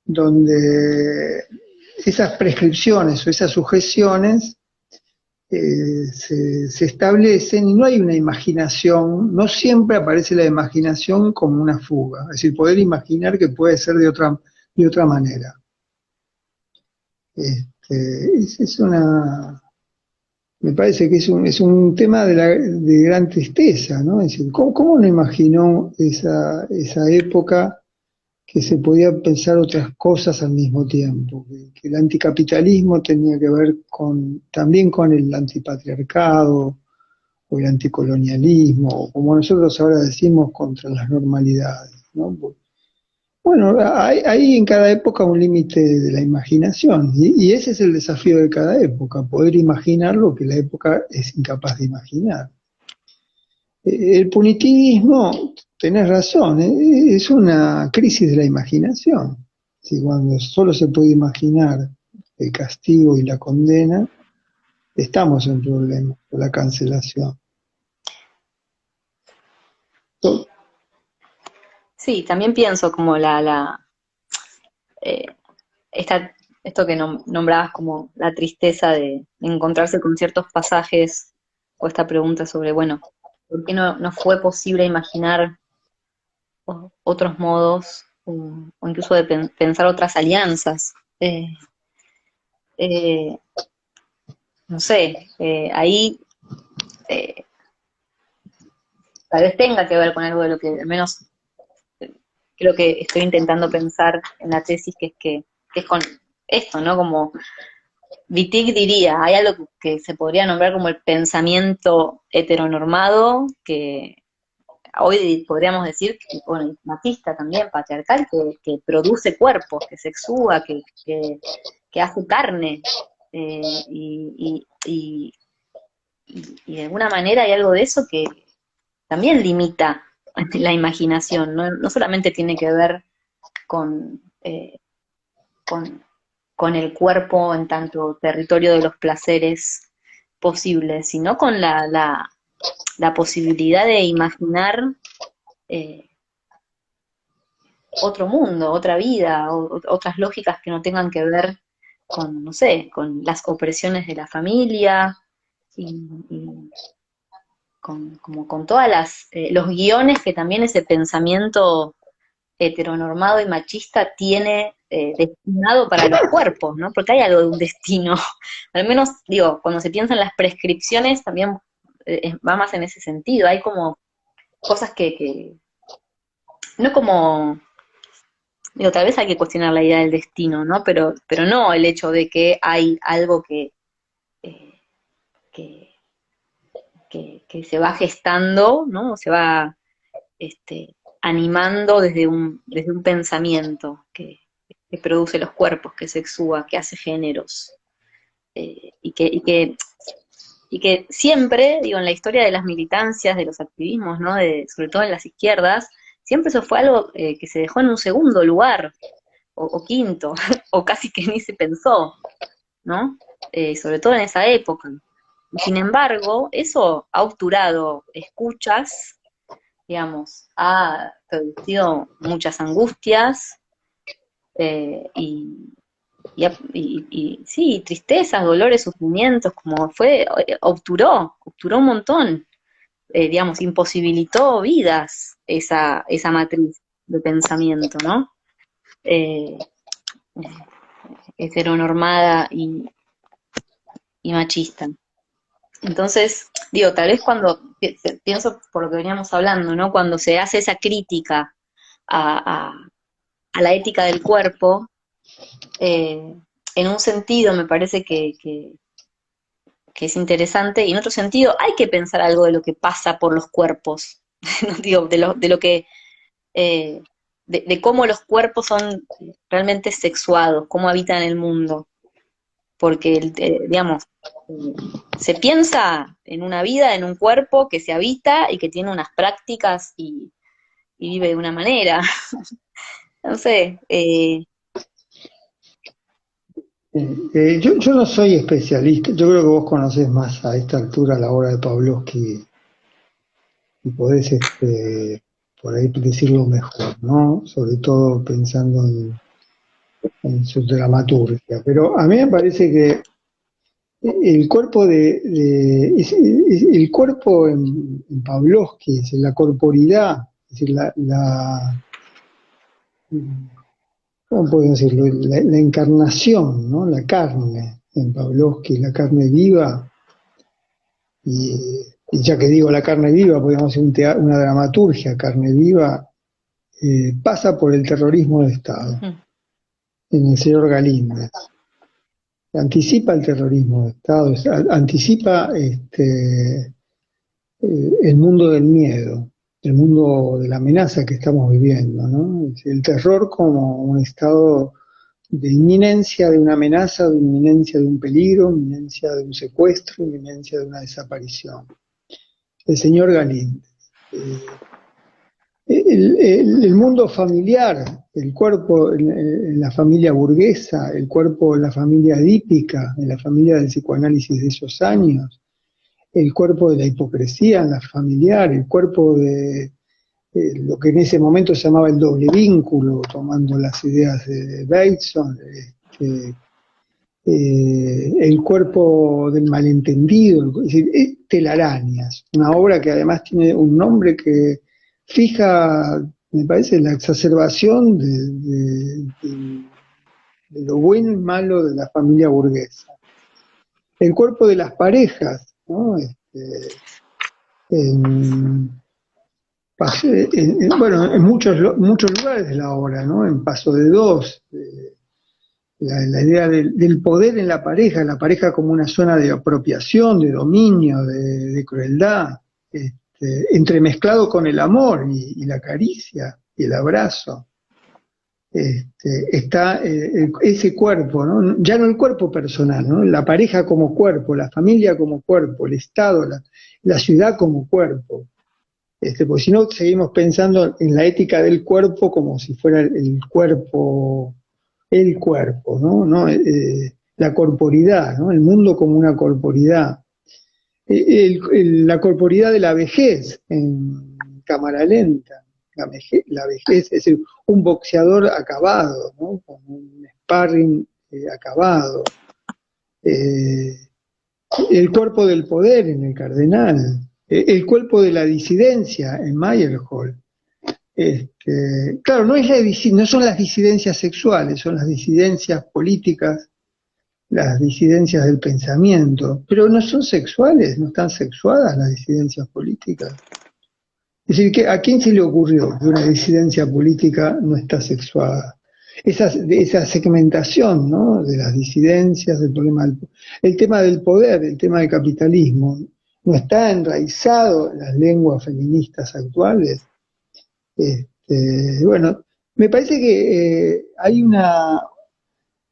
donde esas prescripciones o esas sujeciones se establecen y no hay una imaginación, no siempre aparece la imaginación como una fuga, es decir, poder imaginar que puede ser de otra manera. Me parece que es un tema de gran tristeza, ¿no? Es decir, ¿cómo no imaginó esa época que se podía pensar otras cosas al mismo tiempo? Que el anticapitalismo tenía que ver también con el antipatriarcado o el anticolonialismo, o como nosotros ahora decimos, contra las normalidades, ¿no? Bueno, hay en cada época un límite de la imaginación, y ese es el desafío de cada época, poder imaginar lo que la época es incapaz de imaginar. El punitivismo, tenés razón, es una crisis de la imaginación. Si cuando solo se puede imaginar el castigo y la condena, estamos en problemas con la cancelación. Sí, también pienso como eh, esto que nombrabas como la tristeza de encontrarse con ciertos pasajes, o esta pregunta sobre, bueno, ¿por qué no fue posible imaginar otros modos, o incluso de pensar otras alianzas? Eh, no sé, ahí eh, tal vez tenga que ver con algo de lo que al menos creo que estoy intentando pensar en la tesis, que es con esto, ¿no? Como Wittig diría, hay algo que se podría nombrar como el pensamiento heteronormado, que hoy podríamos decir, bueno, machista también, patriarcal, que produce cuerpos, que sexúa, que hace carne, y de alguna manera hay algo de eso que también limita la imaginación, no solamente tiene que ver con, con, con el cuerpo en tanto territorio de los placeres posibles, sino con la posibilidad de imaginar otro mundo, otra vida, otras lógicas que no tengan que ver con, no sé, con las opresiones de la familia y como con todas los guiones que también ese pensamiento heteronormado y machista tiene destinado para los cuerpos, ¿no? Porque hay algo de un destino. Al menos, digo, cuando se piensa en las prescripciones también va más en ese sentido. Hay como cosas que no como, digo, tal vez hay que cuestionar la idea del destino, ¿no? Pero no el hecho de que hay algo eh, que, que se va gestando, ¿no? Se va animando desde un pensamiento que produce los cuerpos, que sexúa, que hace géneros, y que siempre, digo, en la historia de las militancias, de los activismos, ¿no? Sobre todo en las izquierdas, siempre eso fue algo que se dejó en un segundo lugar, o quinto, o casi que ni se pensó, ¿no? Sobre todo en esa época. Sin embargo, eso ha obturado escuchas, digamos, ha producido muchas angustias y sí, tristezas, dolores, sufrimientos, como fue, obturó un montón, digamos, imposibilitó vidas esa matriz de pensamiento, ¿no? Eh, Heteronormada y machista. Entonces, digo, tal vez cuando, pienso por lo que veníamos hablando, ¿no? Cuando se hace esa crítica a la ética del cuerpo, en un sentido me parece que es interesante, y en otro sentido hay que pensar algo de lo que pasa por los cuerpos, ¿no? Digo, de lo que, eh, de cómo los cuerpos son realmente sexuados, cómo habitan el mundo, porque, digamos, se piensa en una vida, en un cuerpo que se habita y que tiene unas prácticas y vive de una manera, no sé, yo no soy especialista, yo creo que vos conocés más a esta altura la obra de Pavlovsky y podés por ahí decirlo mejor, ¿no? Sobre todo pensando en su dramaturgia. Pero a mí me parece que el cuerpo el cuerpo en Pavlovsky, es decir, la corporidad, es decir, ¿cómo puedo decirlo? La encarnación, ¿no? La carne en Pavlovsky, la carne viva, y, y ya que digo la carne viva, podríamos hacer una dramaturgia carne viva, pasa por el terrorismo de Estado, en el señor Galíndez. Anticipa el terrorismo de Estado, anticipa el mundo del miedo, el mundo de la amenaza que estamos viviendo, ¿no? El terror como un estado de inminencia de una amenaza, de inminencia de un peligro, inminencia de un secuestro, inminencia de una desaparición. El señor Galíndez. El mundo familiar, el cuerpo en la familia burguesa, el cuerpo en la familia edípica, en la familia del psicoanálisis de esos años, el cuerpo de la hipocresía en la familiar, el cuerpo de lo que en ese momento se llamaba el doble vínculo, tomando las ideas de Bateson, el cuerpo del malentendido, es decir, Telarañas, una obra que además tiene un nombre que fija, me parece, la exacerbación de lo bueno y malo de la familia burguesa. El cuerpo de las parejas, ¿no? Bueno, en muchos lugares de la obra, ¿no? En Paso de Dos, la idea del poder en la pareja como una zona de apropiación, de dominio, de crueldad, entremezclado con el amor y la caricia y el abrazo. Está ese cuerpo, ¿no? Ya no el cuerpo personal, ¿no? La pareja como cuerpo, la familia como cuerpo, el Estado, la ciudad como cuerpo. Porque si no seguimos pensando en la ética del cuerpo como si fuera el cuerpo, ¿no? La corporidad, ¿no? El mundo como una corporidad. la corporidad de la vejez en cámara lenta. La vejez es decir, un boxeador acabado, ¿no? Con un sparring acabado. Eh, el cuerpo del poder en el Cardenal. El cuerpo de la disidencia en Meyerhold. Claro, no son las disidencias sexuales, son las disidencias políticas, las disidencias del pensamiento, pero no son sexuales, no están sexuadas las disidencias políticas. Es decir, ¿a quién se le ocurrió que una disidencia política no está sexuada? Esa segmentación, ¿no?, de las disidencias, el tema del poder, el tema del capitalismo, ¿no está enraizado en las lenguas feministas actuales? Bueno, me parece que hay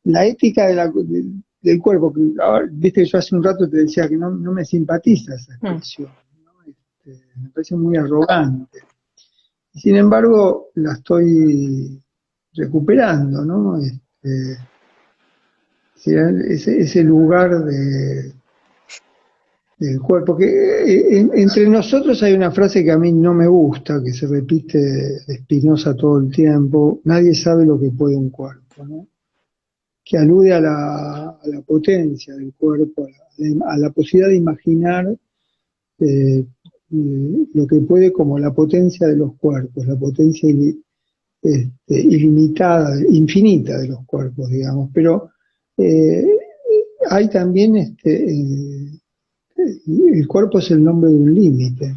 la ética del cuerpo, que ahora, viste que yo hace un rato te decía que no me simpatiza esa expresión, ¿no? Me parece muy arrogante. Y sin embargo, la estoy recuperando, ¿no? Ese lugar del cuerpo, que entre nosotros hay una frase que a mí no me gusta, que se repite de Spinoza todo el tiempo: nadie sabe lo que puede un cuerpo, ¿no? Que alude a la potencia del cuerpo, a la posibilidad de imaginar lo que puede como la potencia de los cuerpos, la potencia ilimitada, infinita de los cuerpos, digamos. Pero hay también el cuerpo es el nombre de un límite.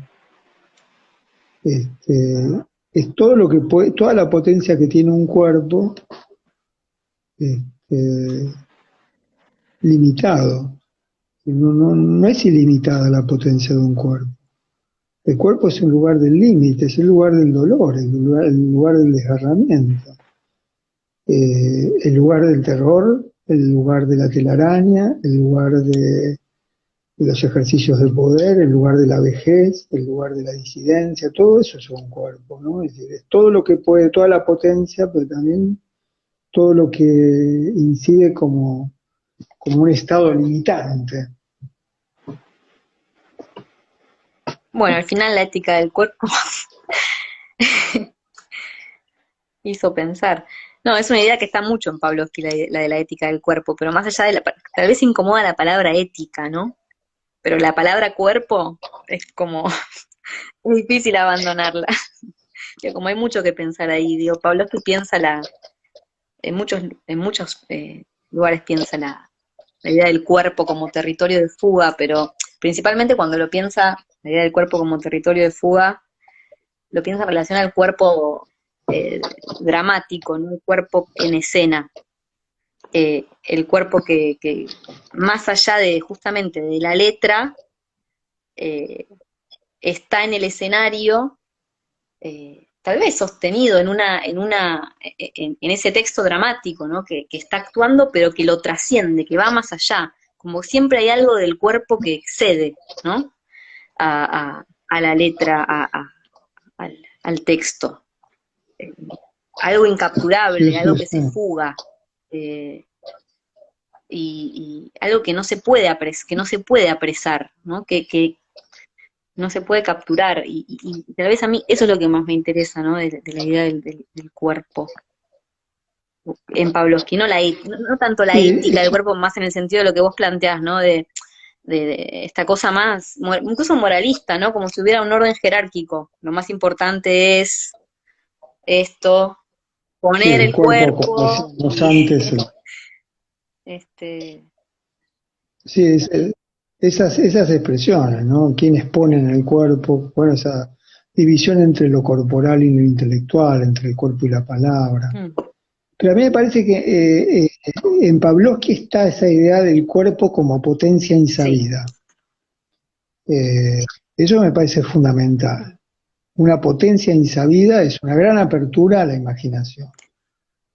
Es todo lo que puede, toda la potencia que tiene un cuerpo, limitado. No es ilimitada la potencia de un cuerpo. El cuerpo es un lugar del límite, es el lugar del dolor, el lugar del desgarramiento, el lugar del terror, el lugar de la telaraña, el lugar de los ejercicios de poder, el lugar de la vejez, el lugar de la disidencia. Todo eso es un cuerpo, ¿no? Es decir, es todo lo que puede, toda la potencia, pero también todo lo que incide como un estado limitante. Bueno, al final la ética del cuerpo hizo pensar. No, es una idea que está mucho en Pavlovsky, la de la ética del cuerpo, pero más allá de tal vez incomoda la palabra ética, ¿no? Pero la palabra cuerpo es como es difícil abandonarla. Como hay mucho que pensar ahí, digo, Pavlovsky piensa en muchos lugares piensa la idea del cuerpo como territorio de fuga, pero principalmente cuando lo piensa, la idea del cuerpo como territorio de fuga, lo piensa en relación al cuerpo dramático, ¿no? El cuerpo en escena, el cuerpo que más allá de justamente de la letra, está en el escenario, tal vez sostenido en ese texto dramático, ¿no? Que está actuando, pero que lo trasciende, que va más allá. Como siempre hay algo del cuerpo que excede, ¿no? A la letra, al texto. Algo incapturable, Sí, algo sí, que sí. se fuga. Y algo que no se puede apresar, ¿no? Que no se puede capturar, y tal vez a mí eso es lo que más me interesa, ¿no? De la idea del cuerpo en Pavlovsky, no tanto la ética del Sí, cuerpo, más en el sentido de lo que vos planteás, ¿no? De esta cosa más, incluso moralista, ¿no? Como si hubiera un orden jerárquico. Lo más importante es esto, sí, poner el el cuerpo, como cuerpo, decíamos antes, este, sí, esas expresiones, ¿no? Quienes ponen el cuerpo, bueno, esa división entre lo corporal y lo intelectual, entre el cuerpo y la palabra. Pero a mí me parece que en Pavlovsky está esa idea del cuerpo como potencia sí, insabida. Eso me parece fundamental. Una potencia insabida es una gran apertura a la imaginación.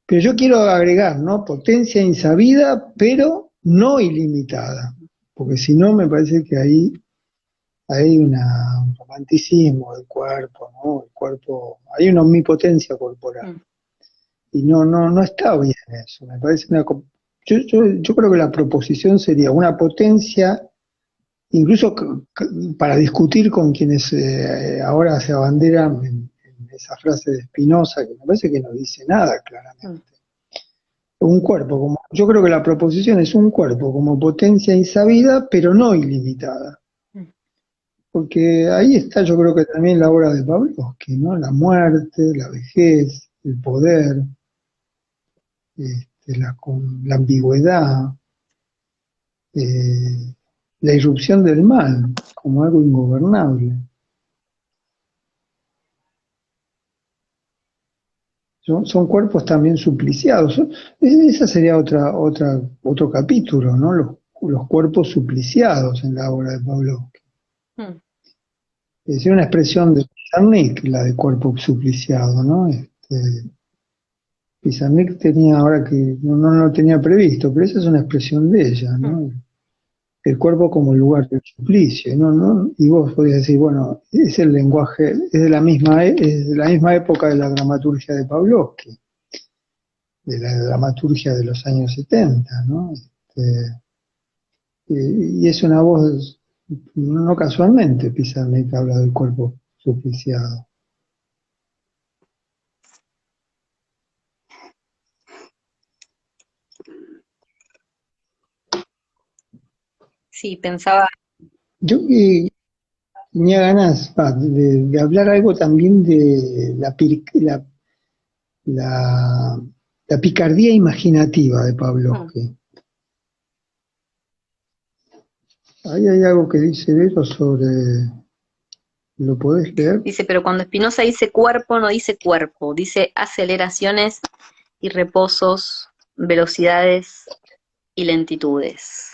Pero yo quiero agregar, ¿no? Potencia insabida, pero no ilimitada. Porque si no, me parece que ahí hay un romanticismo del cuerpo, ¿no? El cuerpo, hay una omnipotencia corporal. Y no está bien eso. Me parece yo creo que la proposición sería una potencia incluso para discutir con quienes ahora se abanderan en esa frase de Spinoza, que me parece que no dice nada claramente. Un cuerpo, yo creo que la proposición es un cuerpo como potencia insabida, pero no ilimitada. Porque ahí está, yo creo que también la obra de Pavlovsky, ¿no? La muerte, la vejez, el poder, la ambigüedad, la irrupción del mal como algo ingobernable. Son cuerpos también supliciados. Esa sería otro capítulo, ¿no? Los cuerpos supliciados en la obra de Pavlovsky. Es una expresión de Pizarnik, la de cuerpo supliciado, ¿no? Pizarnik tenía, ahora que no lo tenía previsto, pero esa es una expresión de ella, ¿no? El cuerpo como lugar del suplicio, ¿no? Y vos podías decir, bueno, es el lenguaje, es de la misma época de la dramaturgia de Pavlovsky, de la dramaturgia de los años 70, ¿no? Y es una voz, no casualmente, Pizarnik habla del cuerpo supliciado. Sí, pensaba. Yo tenía ganas de hablar algo también de la picardía imaginativa de Pavlovsky. Ahí hay algo que dice eso sobre... ¿Lo podés leer? Dice, pero cuando Spinoza dice cuerpo, no dice cuerpo, dice aceleraciones y reposos, velocidades y lentitudes.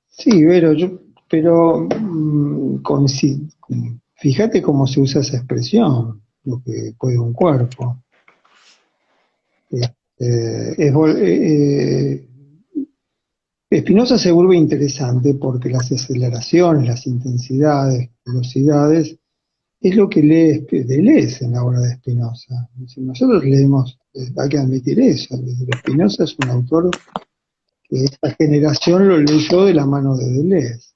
Sí, pero fíjate cómo se usa esa expresión, lo que puede un cuerpo. Spinoza se vuelve interesante porque las aceleraciones, las intensidades, velocidades, es lo que lees en la obra de Spinoza. Si nosotros leemos, hay que admitir eso, Spinoza es un autor que esta generación lo leyó de la mano de Deleuze.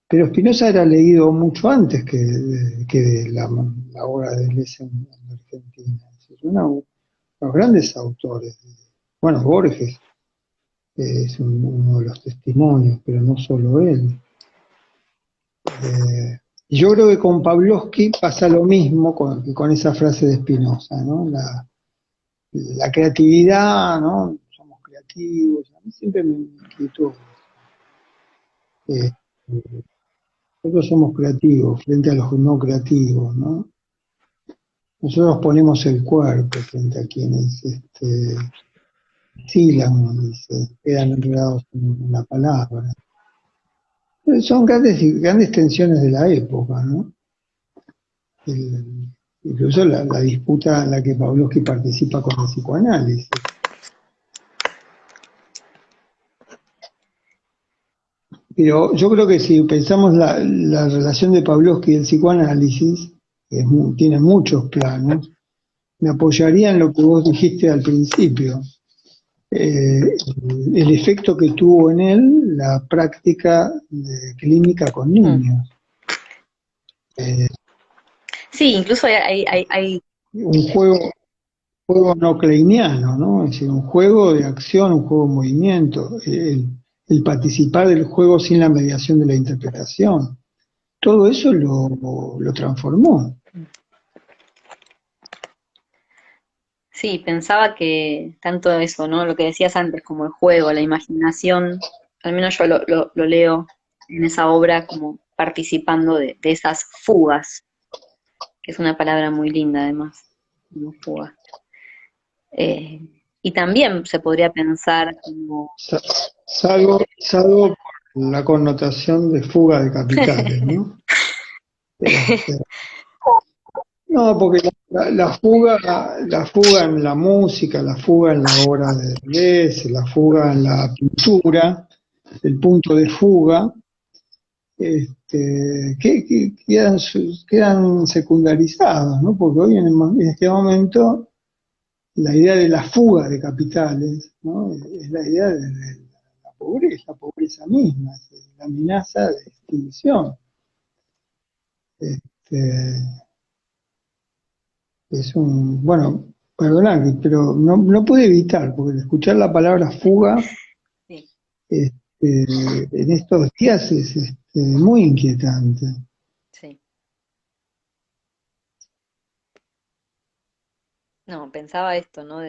Pero Spinoza era leído mucho antes que de la obra de Deleuze en Argentina. Es uno de los grandes autores. Bueno, Borges es uno de los testimonios, pero no solo él. Yo creo que con Pavlovsky pasa lo mismo con esa frase de Spinoza, ¿no? La creatividad, ¿no? Somos creativos, a mí siempre me inquietó. Nosotros somos creativos frente a los no creativos, ¿no? Nosotros ponemos el cuerpo frente a quienes oscilan y se quedan enredados en una palabra. Son grandes tensiones de la época, ¿no? Incluso la disputa en la que Pavlovsky participa con el psicoanálisis. Pero yo creo que si pensamos la relación de Pavlovsky y el psicoanálisis, que tiene muchos planos, me apoyaría en lo que vos dijiste al principio. El efecto que tuvo en él la práctica clínica con niños. Sí, incluso hay un juego no kleiniano, ¿no? Es decir, un juego de acción, un juego de movimiento, el participar del juego sin la mediación de la interpretación. Todo eso lo transformó. Sí, pensaba que tanto eso, ¿no? Lo que decías antes, como el juego, la imaginación, al menos yo lo leo en esa obra como participando de esas fugas, que es una palabra muy linda además, como fuga. Y también se podría pensar como... Salvo por la connotación de fuga de capitales, ¿no? No, porque la fuga en la música, la fuga en la obra de Deleuze, la fuga en la pintura, el punto de fuga, que quedan secundarizados, ¿no? Porque hoy en este momento la idea de la fuga de capitales, ¿no? Es la idea de la pobreza misma, es la amenaza de extinción. Este, bueno, perdonad, pero no pude evitar, porque al escuchar la palabra fuga, Sí. en estos días es muy inquietante. Sí. No, pensaba esto, ¿no?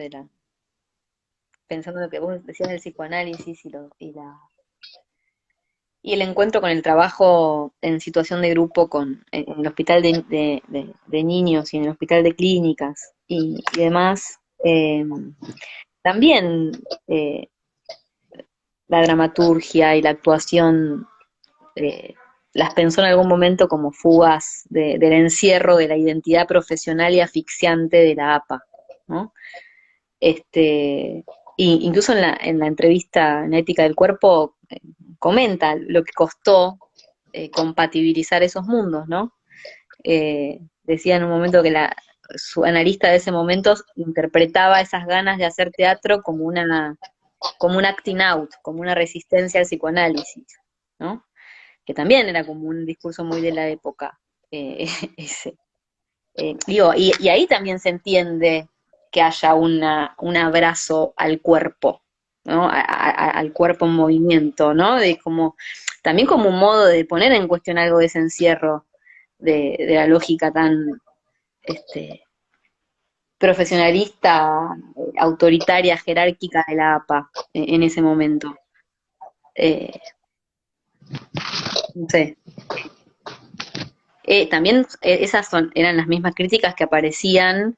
Pensando en lo que vos decías del psicoanálisis y el encuentro con el trabajo en situación de grupo en el hospital de niños y en el hospital de clínicas y demás. También la dramaturgia y la actuación eh, las pensó en algún momento como fugas del encierro de la identidad profesional y asfixiante de la APA, ¿no? Incluso en la entrevista en Ética del Cuerpo comenta lo que costó compatibilizar esos mundos, ¿no? Decía en un momento que su analista de ese momento interpretaba esas ganas de hacer teatro como un acting out, como una resistencia al psicoanálisis, ¿no? Que también era como un discurso muy de la época, ese. Digo, y ahí también se entiende que haya un abrazo al cuerpo, ¿no? Al cuerpo en movimiento, ¿no? También como un modo de poner en cuestión algo de ese encierro de la lógica tan profesionalista, autoritaria, jerárquica de la APA en ese momento. No sé. También esas eran las mismas críticas que aparecían,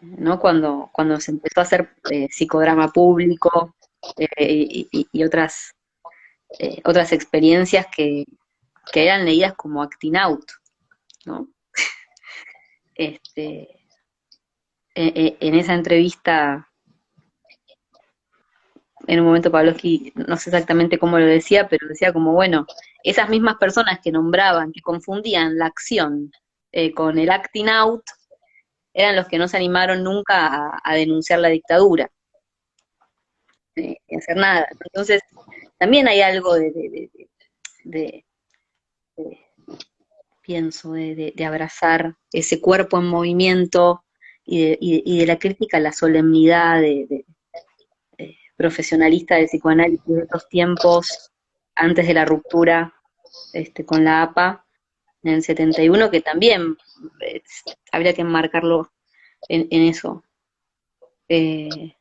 ¿no? Cuando se empezó a hacer psicodrama público y otras experiencias que eran leídas como acting out, ¿no? En esa entrevista, en un momento Pavlovsky, no sé exactamente cómo lo decía, pero decía como, bueno, esas mismas personas que nombraban, que confundían la acción con el acting out, eran los que no se animaron nunca a denunciar la dictadura, y hacer nada. Entonces, también hay algo de- de- pienso, de abrazar ese cuerpo en movimiento y de la crítica a la solemnidad profesionalista del psicoanálisis de estos tiempos, antes de la ruptura con la APA en el 71, que también eh, habría que enmarcarlo en eso. Eh,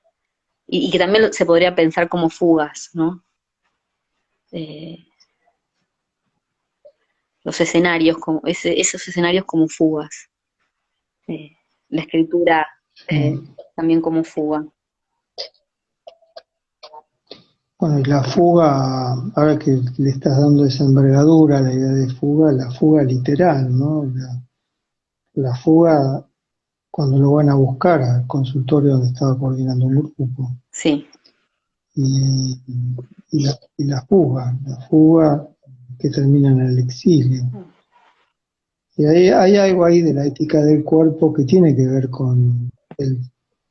y que también se podría pensar como fugas, ¿no? Eh, los escenarios, esos escenarios como fugas. Eh, la escritura también como fuga. Bueno, y la fuga, ahora que le estás dando esa envergadura a la idea de fuga, la fuga literal, ¿no? La fuga cuando lo van a buscar al consultorio donde estaba coordinando un grupo. Sí. Y, la fuga que termina en el exilio. Y hay algo ahí de la ética del cuerpo que tiene que ver con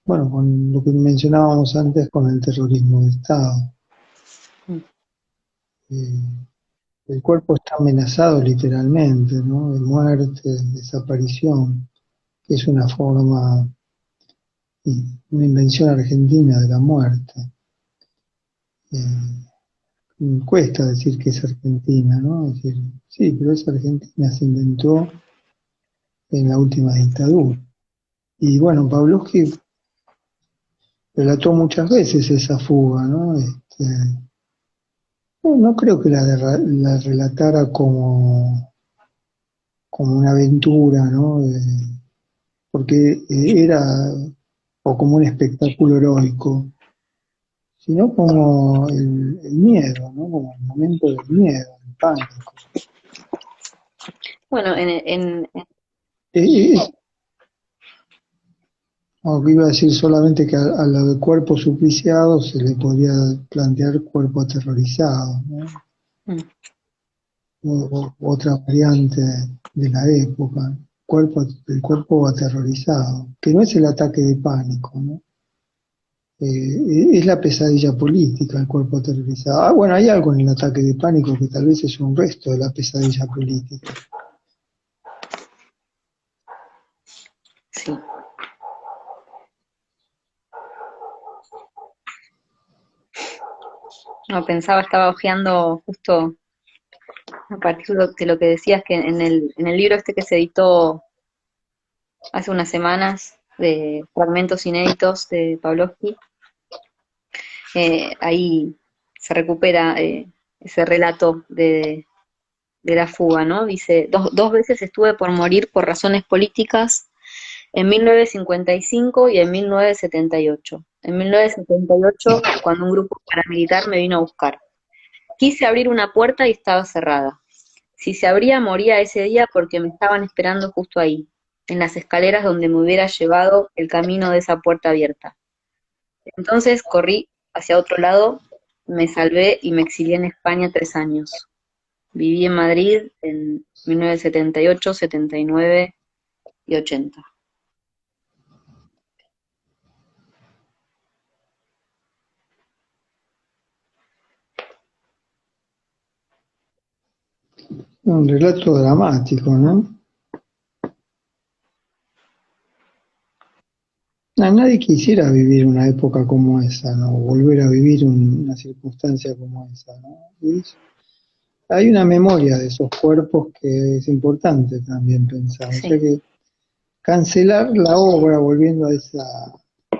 con lo que mencionábamos antes con el terrorismo de Estado. Eh, el cuerpo está amenazado literalmente, ¿no? De muerte, de desaparición, que es una forma, una invención argentina de la muerte. Cuesta decir que es argentina, ¿no? Es decir, sí, pero es argentina, se inventó en la última dictadura. Y bueno, Pavlovsky relató muchas veces esa fuga, ¿no? No creo que la relatara como una aventura, ¿no? Porque era, o como un espectáculo heroico, sino como el miedo, ¿no? Como el momento del miedo, el pánico. Bueno, Eh, que iba a decir solamente que a lo de cuerpo supliciado se le podía plantear cuerpo aterrorizado, ¿no? Otra variante de la época. el cuerpo aterrorizado, que no es el ataque de pánico, ¿no? Es la pesadilla política, el cuerpo aterrorizado. Ah, bueno, hay algo en el ataque de pánico que tal vez es un resto de la pesadilla política. Sí. No, pensaba, estaba hojeando justo a partir de lo que decías, que en el libro este que se editó hace unas semanas, de fragmentos inéditos de Pavlovsky, ahí se recupera ese relato de la fuga, ¿no? Dice, dos veces estuve por morir por razones políticas, en 1955 y en 1978. En 1978, cuando un grupo paramilitar me vino a buscar. Quise abrir una puerta y estaba cerrada. Si se abría, moría ese día porque me estaban esperando justo ahí, en las escaleras donde me hubiera llevado el camino de esa puerta abierta. Entonces corrí hacia otro lado, me salvé y me exilié en España 3 años. Viví en Madrid en 1978, 79 y 80. Un relato dramático, ¿no? Nadie quisiera vivir una época como esa, ¿no? Volver a vivir una circunstancia como esa, ¿no? Hay una memoria de esos cuerpos que es importante también pensar. O sea Sí, que cancelar la obra, volviendo a esa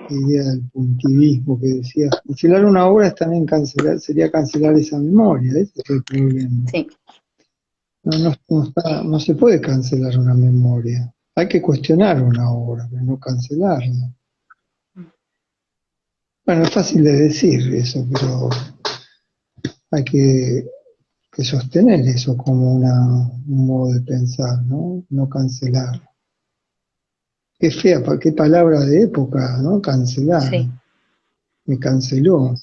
idea del puntivismo que decías, cancelar una obra es también cancelar, sería cancelar esa memoria, ese es el problema. sí. No se puede cancelar una memoria. Hay que cuestionar una obra, pero no cancelarla. Bueno, es fácil de decir eso, pero hay que sostener eso como un modo de pensar, ¿no? No cancelar. Qué fea, qué palabra de época, ¿no? Cancelar. Sí, Me canceló.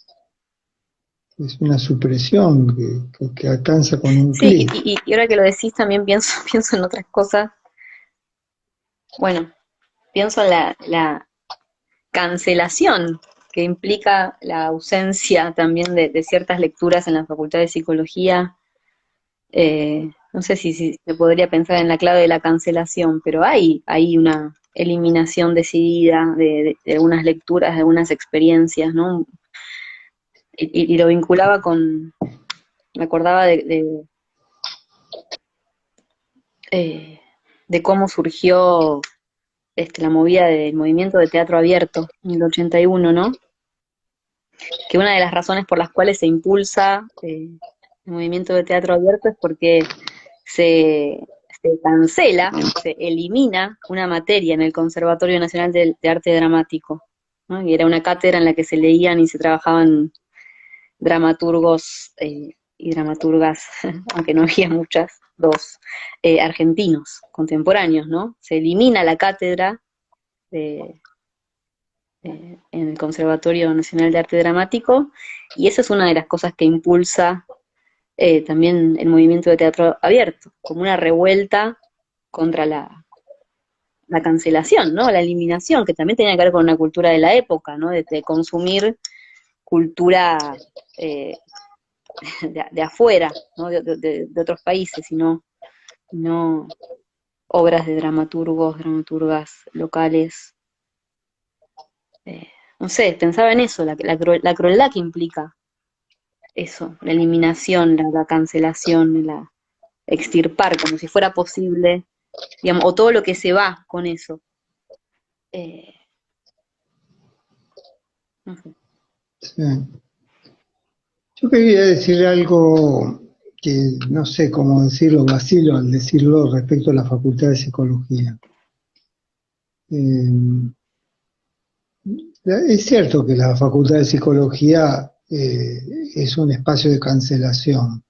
Es una supresión que alcanza con un sí, clic. y ahora que lo decís también pienso, pienso en otras cosas. Bueno, pienso en la cancelación que implica la ausencia también de ciertas lecturas en la Facultad de Psicología. No sé si se podría pensar en la clave de la cancelación, pero hay una eliminación decidida de algunas lecturas, de algunas experiencias, ¿no? Y lo vinculaba me acordaba eh, de cómo surgió la movida del movimiento de teatro abierto en el 81, ¿no? Que una de las razones por las cuales se impulsa el movimiento de teatro abierto es porque se, se cancela, se elimina una materia en el Conservatorio Nacional de Arte Dramático, ¿no? Y era una cátedra en la que se leían y se trabajaban dramaturgos y dramaturgas, aunque no había muchas, dos argentinos contemporáneos, ¿no? Se elimina la cátedra de, en el Conservatorio Nacional de Arte Dramático, y esa es una de las cosas que impulsa también el movimiento de teatro abierto, como una revuelta contra la cancelación, ¿no? La eliminación, que también tenía que ver con una cultura de la época, ¿no? De consumir cultura eh, de afuera, ¿no? De otros países, y no obras de dramaturgos, dramaturgas locales. Eh, no sé, pensaba en eso, la crueldad que implica eso, la eliminación, la cancelación, la extirpar, como si fuera posible, digamos, o todo lo que se va con eso. Eh, no sé. Sí. Yo quería decir algo que no sé cómo decirlo, vacilo al decirlo respecto a la Facultad de Psicología. Eh, es cierto que la Facultad de Psicología es un espacio de cancelación,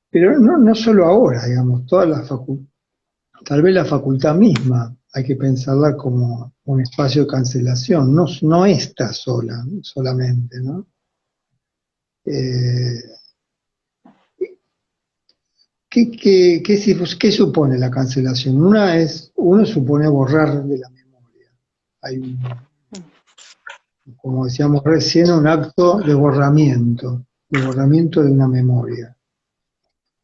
pero no solo ahora, digamos, tal vez la facultad misma hay que pensarla como un espacio de cancelación, no esta solamente, ¿no? Eh, ¿Qué supone la cancelación? Uno supone borrar de la memoria. Hay como decíamos recién, un acto de borramiento de una memoria.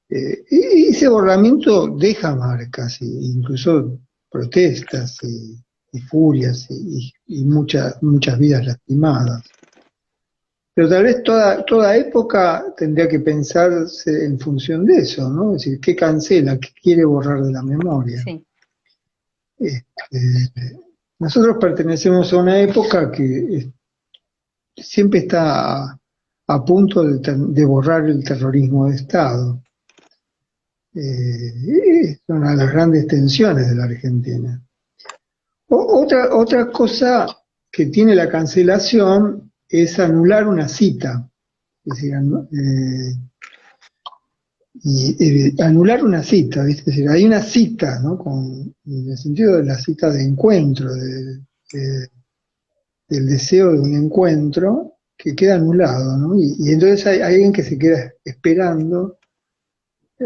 Y ese borramiento deja marcas, incluso protestas y furias y muchas vidas lastimadas. Pero tal vez toda época tendría que pensarse en función de eso, ¿no? Es decir, ¿qué cancela? ¿Qué quiere borrar de la memoria? Sí. Nosotros pertenecemos a una época que siempre está a punto de borrar el terrorismo de Estado. Es una de las grandes tensiones de la Argentina. Otra cosa que tiene la cancelación es anular una cita. Es decir, anular una cita, ¿viste? Es decir, hay una cita, ¿no? En el sentido de la cita de encuentro, del deseo de un encuentro que queda anulado, ¿no? Y entonces hay alguien que se queda esperando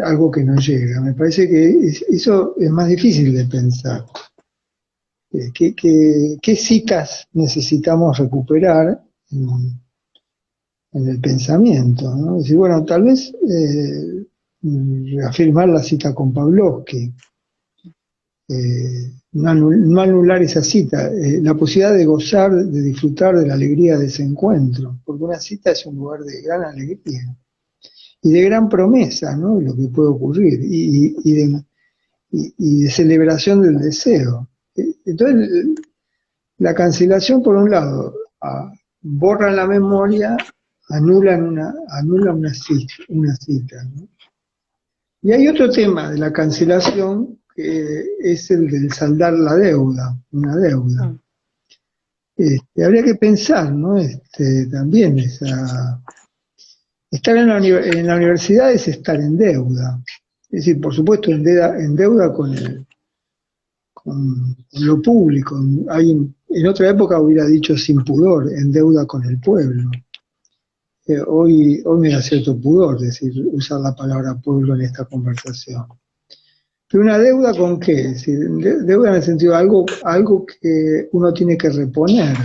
algo que no llega. Me parece que eso es más difícil de pensar. ¿Qué citas necesitamos recuperar en el pensamiento, ¿no? Es decir, bueno, tal vez reafirmar la cita con Pavlovsky, no anular esa cita, la posibilidad de gozar, de disfrutar de la alegría de ese encuentro, porque una cita es un lugar de gran alegría y de gran promesa, ¿no? Lo que puede ocurrir, y de celebración del deseo. Entonces, la cancelación, por un lado, borra la memoria, anula una cita, ¿no? Y hay otro tema de la cancelación que es el del saldar la deuda, una deuda. Habría que pensar, ¿no? También estar en la universidad es estar en deuda. Es decir, por supuesto, en deuda con lo público. En otra época hubiera dicho sin pudor, en deuda con el pueblo. Hoy me da cierto pudor decir, usar la palabra pueblo en esta conversación. ¿Pero una deuda con qué? Es decir, deuda en el sentido de algo que uno tiene que reponer.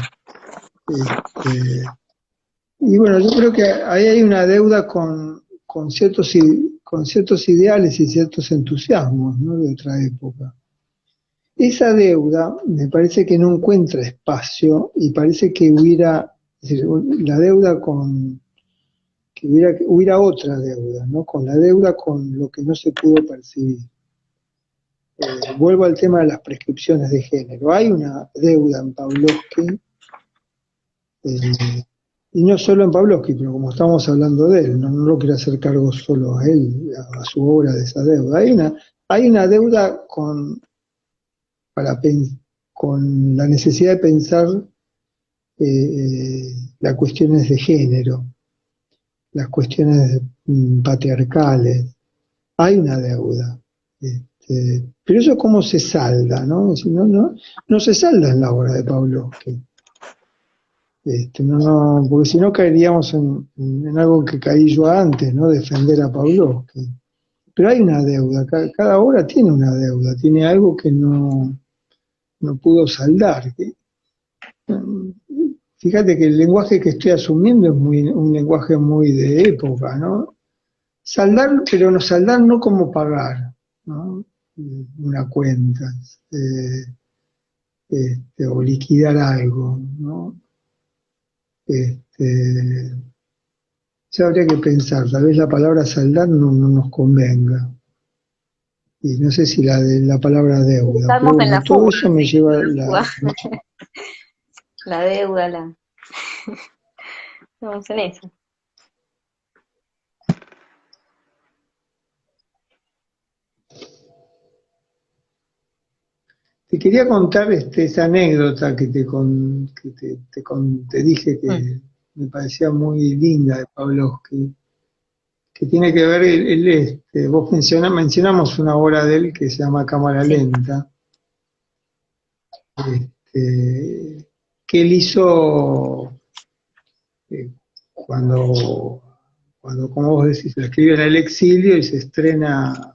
Y bueno, yo creo que ahí hay una deuda con ciertos ideales y ciertos entusiasmos, ¿no? De otra época. Esa deuda me parece que no encuentra espacio y parece que hubiera, es decir, la deuda que hubiera otra deuda, ¿no? Con la deuda con lo que no se pudo percibir. Vuelvo al tema de las prescripciones de género. Hay una deuda en Pavlovsky, y no solo en Pavlovsky, pero como estamos hablando de él, no lo quiero hacer cargo solo a él, a su obra de esa deuda. Hay una deuda con la necesidad de pensar las cuestiones de género, las cuestiones patriarcales. Hay una deuda. Pero eso cómo se salda, ¿no? No se salda en la obra de Pavlovsky. Porque si no caeríamos en algo que caí yo antes, ¿no? Defender a Pavlovsky. Pero hay una deuda, cada obra tiene una deuda, tiene algo que no pudo saldar. Fíjate que el lenguaje que estoy asumiendo es un lenguaje muy de época, ¿no? Saldar, pero no saldar no como pagar, ¿no? Una cuenta, o liquidar algo, ¿no? Ya habría que pensar, tal vez la palabra saldar no nos convenga. Y no sé si la palabra deuda. Estamos Pero en la bueno, todo fuga. eso me lleva La deuda, estamos en eso. Te quería contar esa anécdota que te dije que me parecía muy linda de Pavlovsky, que tiene que ver, vos mencionamos una obra de él que se llama Cámara Sí. Lenta, que él hizo cuando cuando, como vos decís, la escribe en el exilio y se estrena,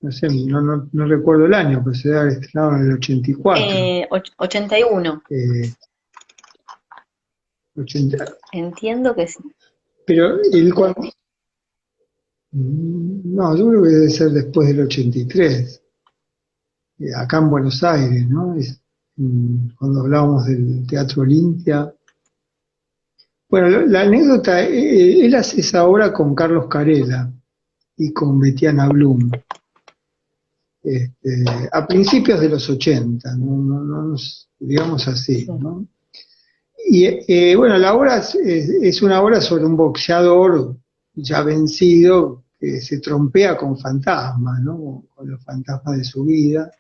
no sé, no recuerdo el año, pero se debe haber estrenado en el 84. 81. Eh, 80, Entiendo que sí. pero él cuando... No, yo creo que debe ser después del 83, acá en Buenos Aires, ¿no? Cuando hablábamos del Teatro Olimpia. Bueno, la anécdota, él hace esa obra con Carlos Carela y con Betiana Blum, a principios de los 80, digamos así, ¿no? Y bueno, la obra es una obra sobre un boxeador ya vencido que se trompea con fantasmas, ¿no? Con los fantasmas de su vida,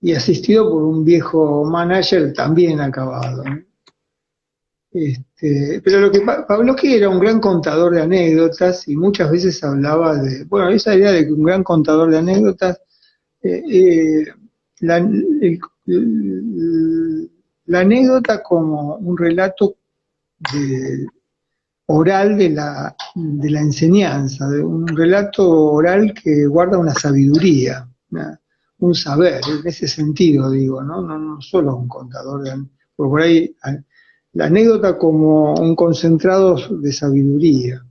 y asistido por un viejo manager también acabado, ¿no? Pero lo que Pavlovsky era un gran contador de anécdotas y muchas veces hablaba de, bueno, esa idea de que un gran contador de anécdotas, eh, eh, la, la anécdota como un relato de- oral de la enseñanza, de un relato oral que guarda una sabiduría, un saber, en ese sentido digo, ¿no? No solo un contador de anécdotas, porque por ahí la anécdota como un concentrado de sabiduría.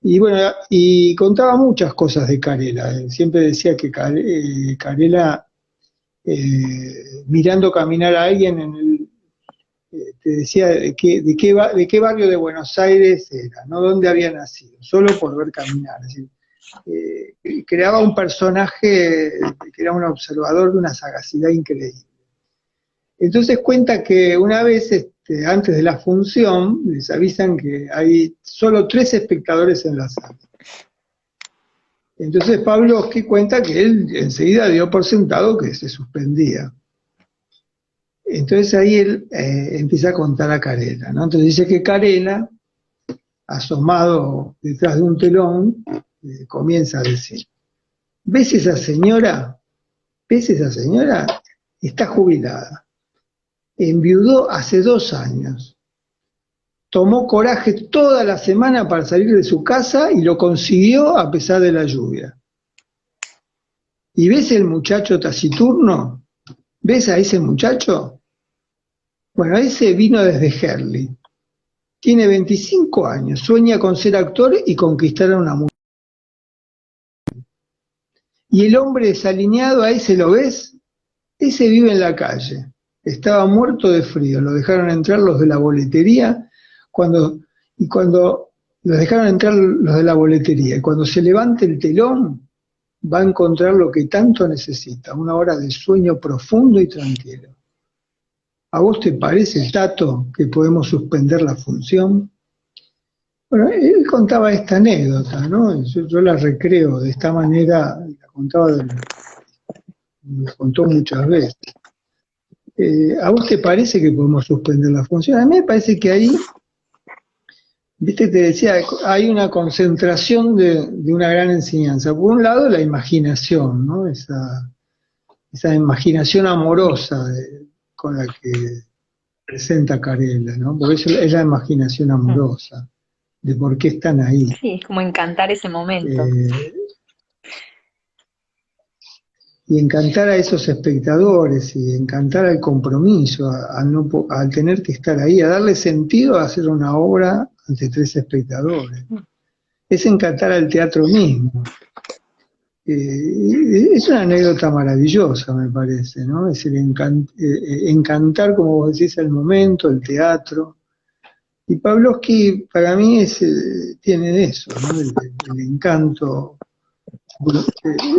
Y bueno, y contaba muchas cosas de Carela. Siempre decía que Carela, mirando caminar a alguien te decía de qué barrio de Buenos Aires era, ¿no? Dónde había nacido, solo por ver caminar. Es decir, creaba un personaje que era un observador de una sagacidad increíble. Entonces cuenta que una vez, antes de la función, les avisan que hay solo 3 espectadores en la sala. Entonces Pavlovsky cuenta que él enseguida dio por sentado que se suspendía. Entonces ahí él empieza a contar a Carela, ¿no? Entonces dice que Carela, asomado detrás de un telón, comienza a decir: ¿ves esa señora? ¿Ves esa señora? Está jubilada. Enviudó hace 2 años. Tomó coraje toda la semana para salir de su casa y lo consiguió a pesar de la lluvia. ¿Y ves el muchacho taciturno? ¿Ves a ese muchacho? Bueno, ese vino desde Herley. Tiene 25 años, sueña con ser actor y conquistar a una mujer. ¿Y el hombre desalineado, a ese lo ves? Ese vive en la calle. Estaba muerto de frío. Lo dejaron entrar los de la boletería cuando los dejaron entrar los de la boletería. Y cuando se levante el telón, va a encontrar lo que tanto necesita, una hora de sueño profundo y tranquilo. ¿A vos te parece, Tato, que podemos suspender la función? Bueno, él contaba esta anécdota, ¿no? Yo la recreo de esta manera, la contaba, me contó muchas veces. ¿A vos te parece que podemos suspender la función? A mí me parece que ahí, viste, te decía, hay una concentración de una gran enseñanza. Por un lado, la imaginación, ¿no? Esa imaginación amorosa con la que presenta Carela, ¿no? Porque eso es la imaginación amorosa, de por qué están ahí. Sí, es como encantar ese momento. Y encantar a esos espectadores y encantar al compromiso, al tener que estar ahí, a darle sentido a hacer una obra ante 3 espectadores. Es encantar al teatro mismo. Es una anécdota maravillosa, me parece, ¿no? Es el encantar, como vos decís, el momento, el teatro. Y Pavlovsky, para mí, tiene eso, ¿no? El encanto.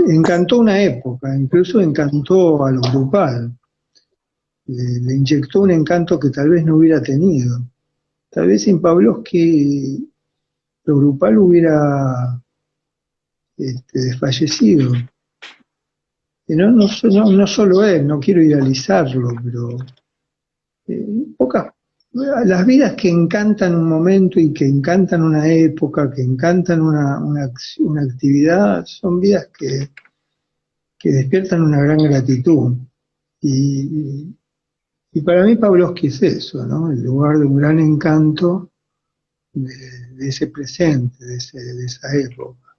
Encantó una época, incluso encantó a lo grupal. Le inyectó un encanto que tal vez no hubiera tenido. Tal vez sin Pavlovsky lo grupal hubiera desfallecido. Y no solo él, no quiero idealizarlo, pero pocas, las vidas que encantan un momento y que encantan una época, que encantan una actividad, son vidas que despiertan una gran gratitud. Y para mí Pavlovsky es eso, ¿no? El lugar de un gran encanto de ese presente, de esa época.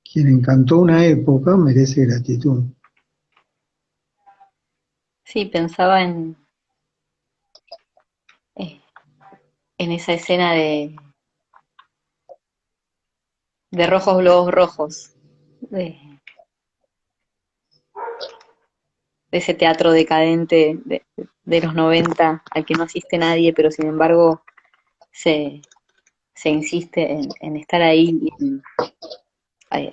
Quien encantó una época merece gratitud. Sí, pensaba eh, en esa escena de Rojos Globos Rojos, de, de ese teatro decadente de los 90 al que no asiste nadie, pero sin embargo se, se insiste en estar ahí y en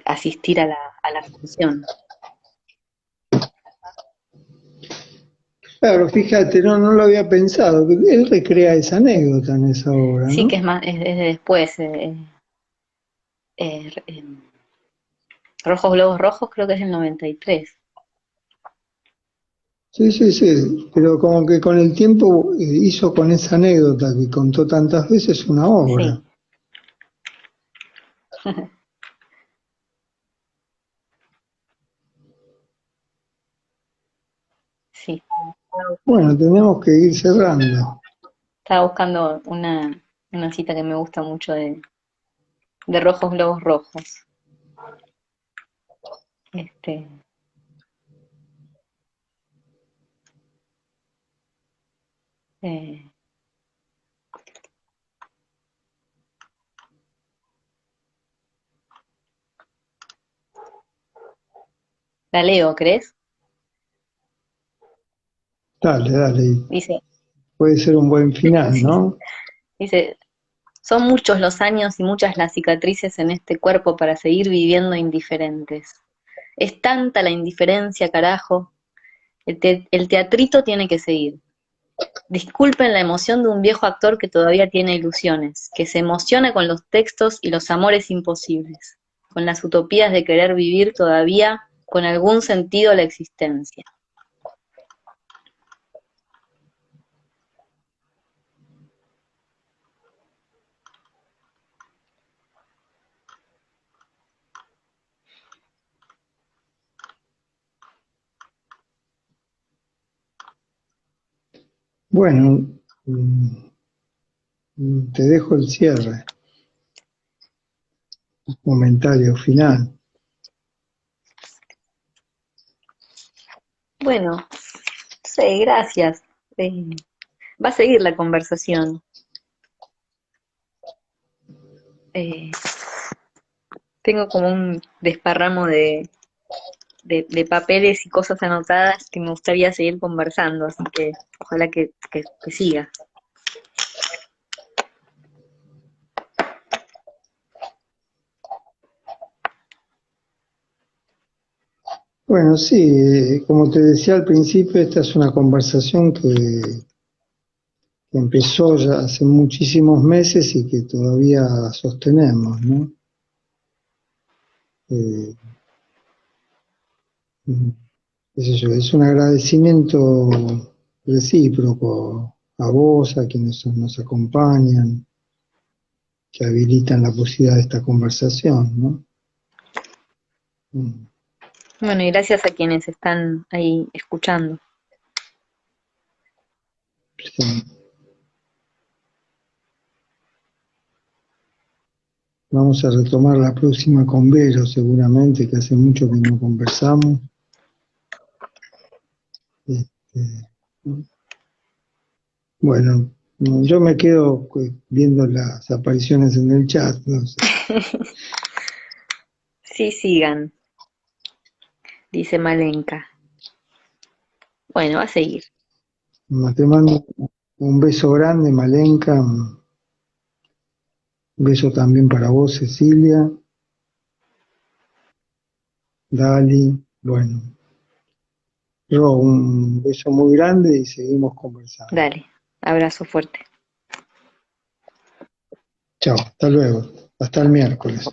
asistir a la función. Claro, fíjate, no lo había pensado. Él recrea esa anécdota en esa obra, Sí, que ¿no? es más, es de después. Eh, eh, Rojos Globos Rojos creo que es el 93. Sí, sí, sí, pero como que con el tiempo hizo con esa anécdota que contó tantas veces una obra. Sí, sí. Bueno, tenemos que ir cerrando. Estaba buscando una cita que me gusta mucho de Rojos Globos Rojos. Este, eh, la leo, ¿crees? Dale, dale, Dice, puede ser un buen final, sí, ¿no? dice, son muchos los años y muchas las cicatrices en este cuerpo para seguir viviendo indiferentes. Es tanta la indiferencia, carajo. El teatrito tiene que seguir. Disculpen la emoción de un viejo actor que todavía tiene ilusiones, que se emociona con los textos y los amores imposibles, con las utopías de querer vivir todavía con algún sentido la existencia. Bueno, te dejo el cierre, un comentario final. Bueno, sí, gracias. Va a seguir la conversación. Eh, Tengo como un desparramo de papeles y cosas anotadas que me gustaría seguir conversando, así que ojalá que siga. Bueno, sí, como te decía al principio, esta es una conversación que empezó ya hace muchísimos meses y que todavía sostenemos, ¿no? Eh, mm, qué sé yo, es un agradecimiento recíproco a vos, a quienes nos acompañan, que habilitan la posibilidad de esta conversación, ¿no? Mm, Bueno, y gracias a quienes están ahí escuchando. sí. Vamos a retomar la próxima con Vero, seguramente, que hace mucho que no conversamos. Este, bueno, yo me quedo viendo las apariciones en el chat, no sé. Sí, sigan, dice Malenka. Bueno, va a seguir. Te mando un beso grande, Malenka, un beso también para vos, Cecilia, Dali, bueno, Ro, un beso muy grande y seguimos conversando. Dale, abrazo fuerte. Chao, hasta luego, hasta el miércoles.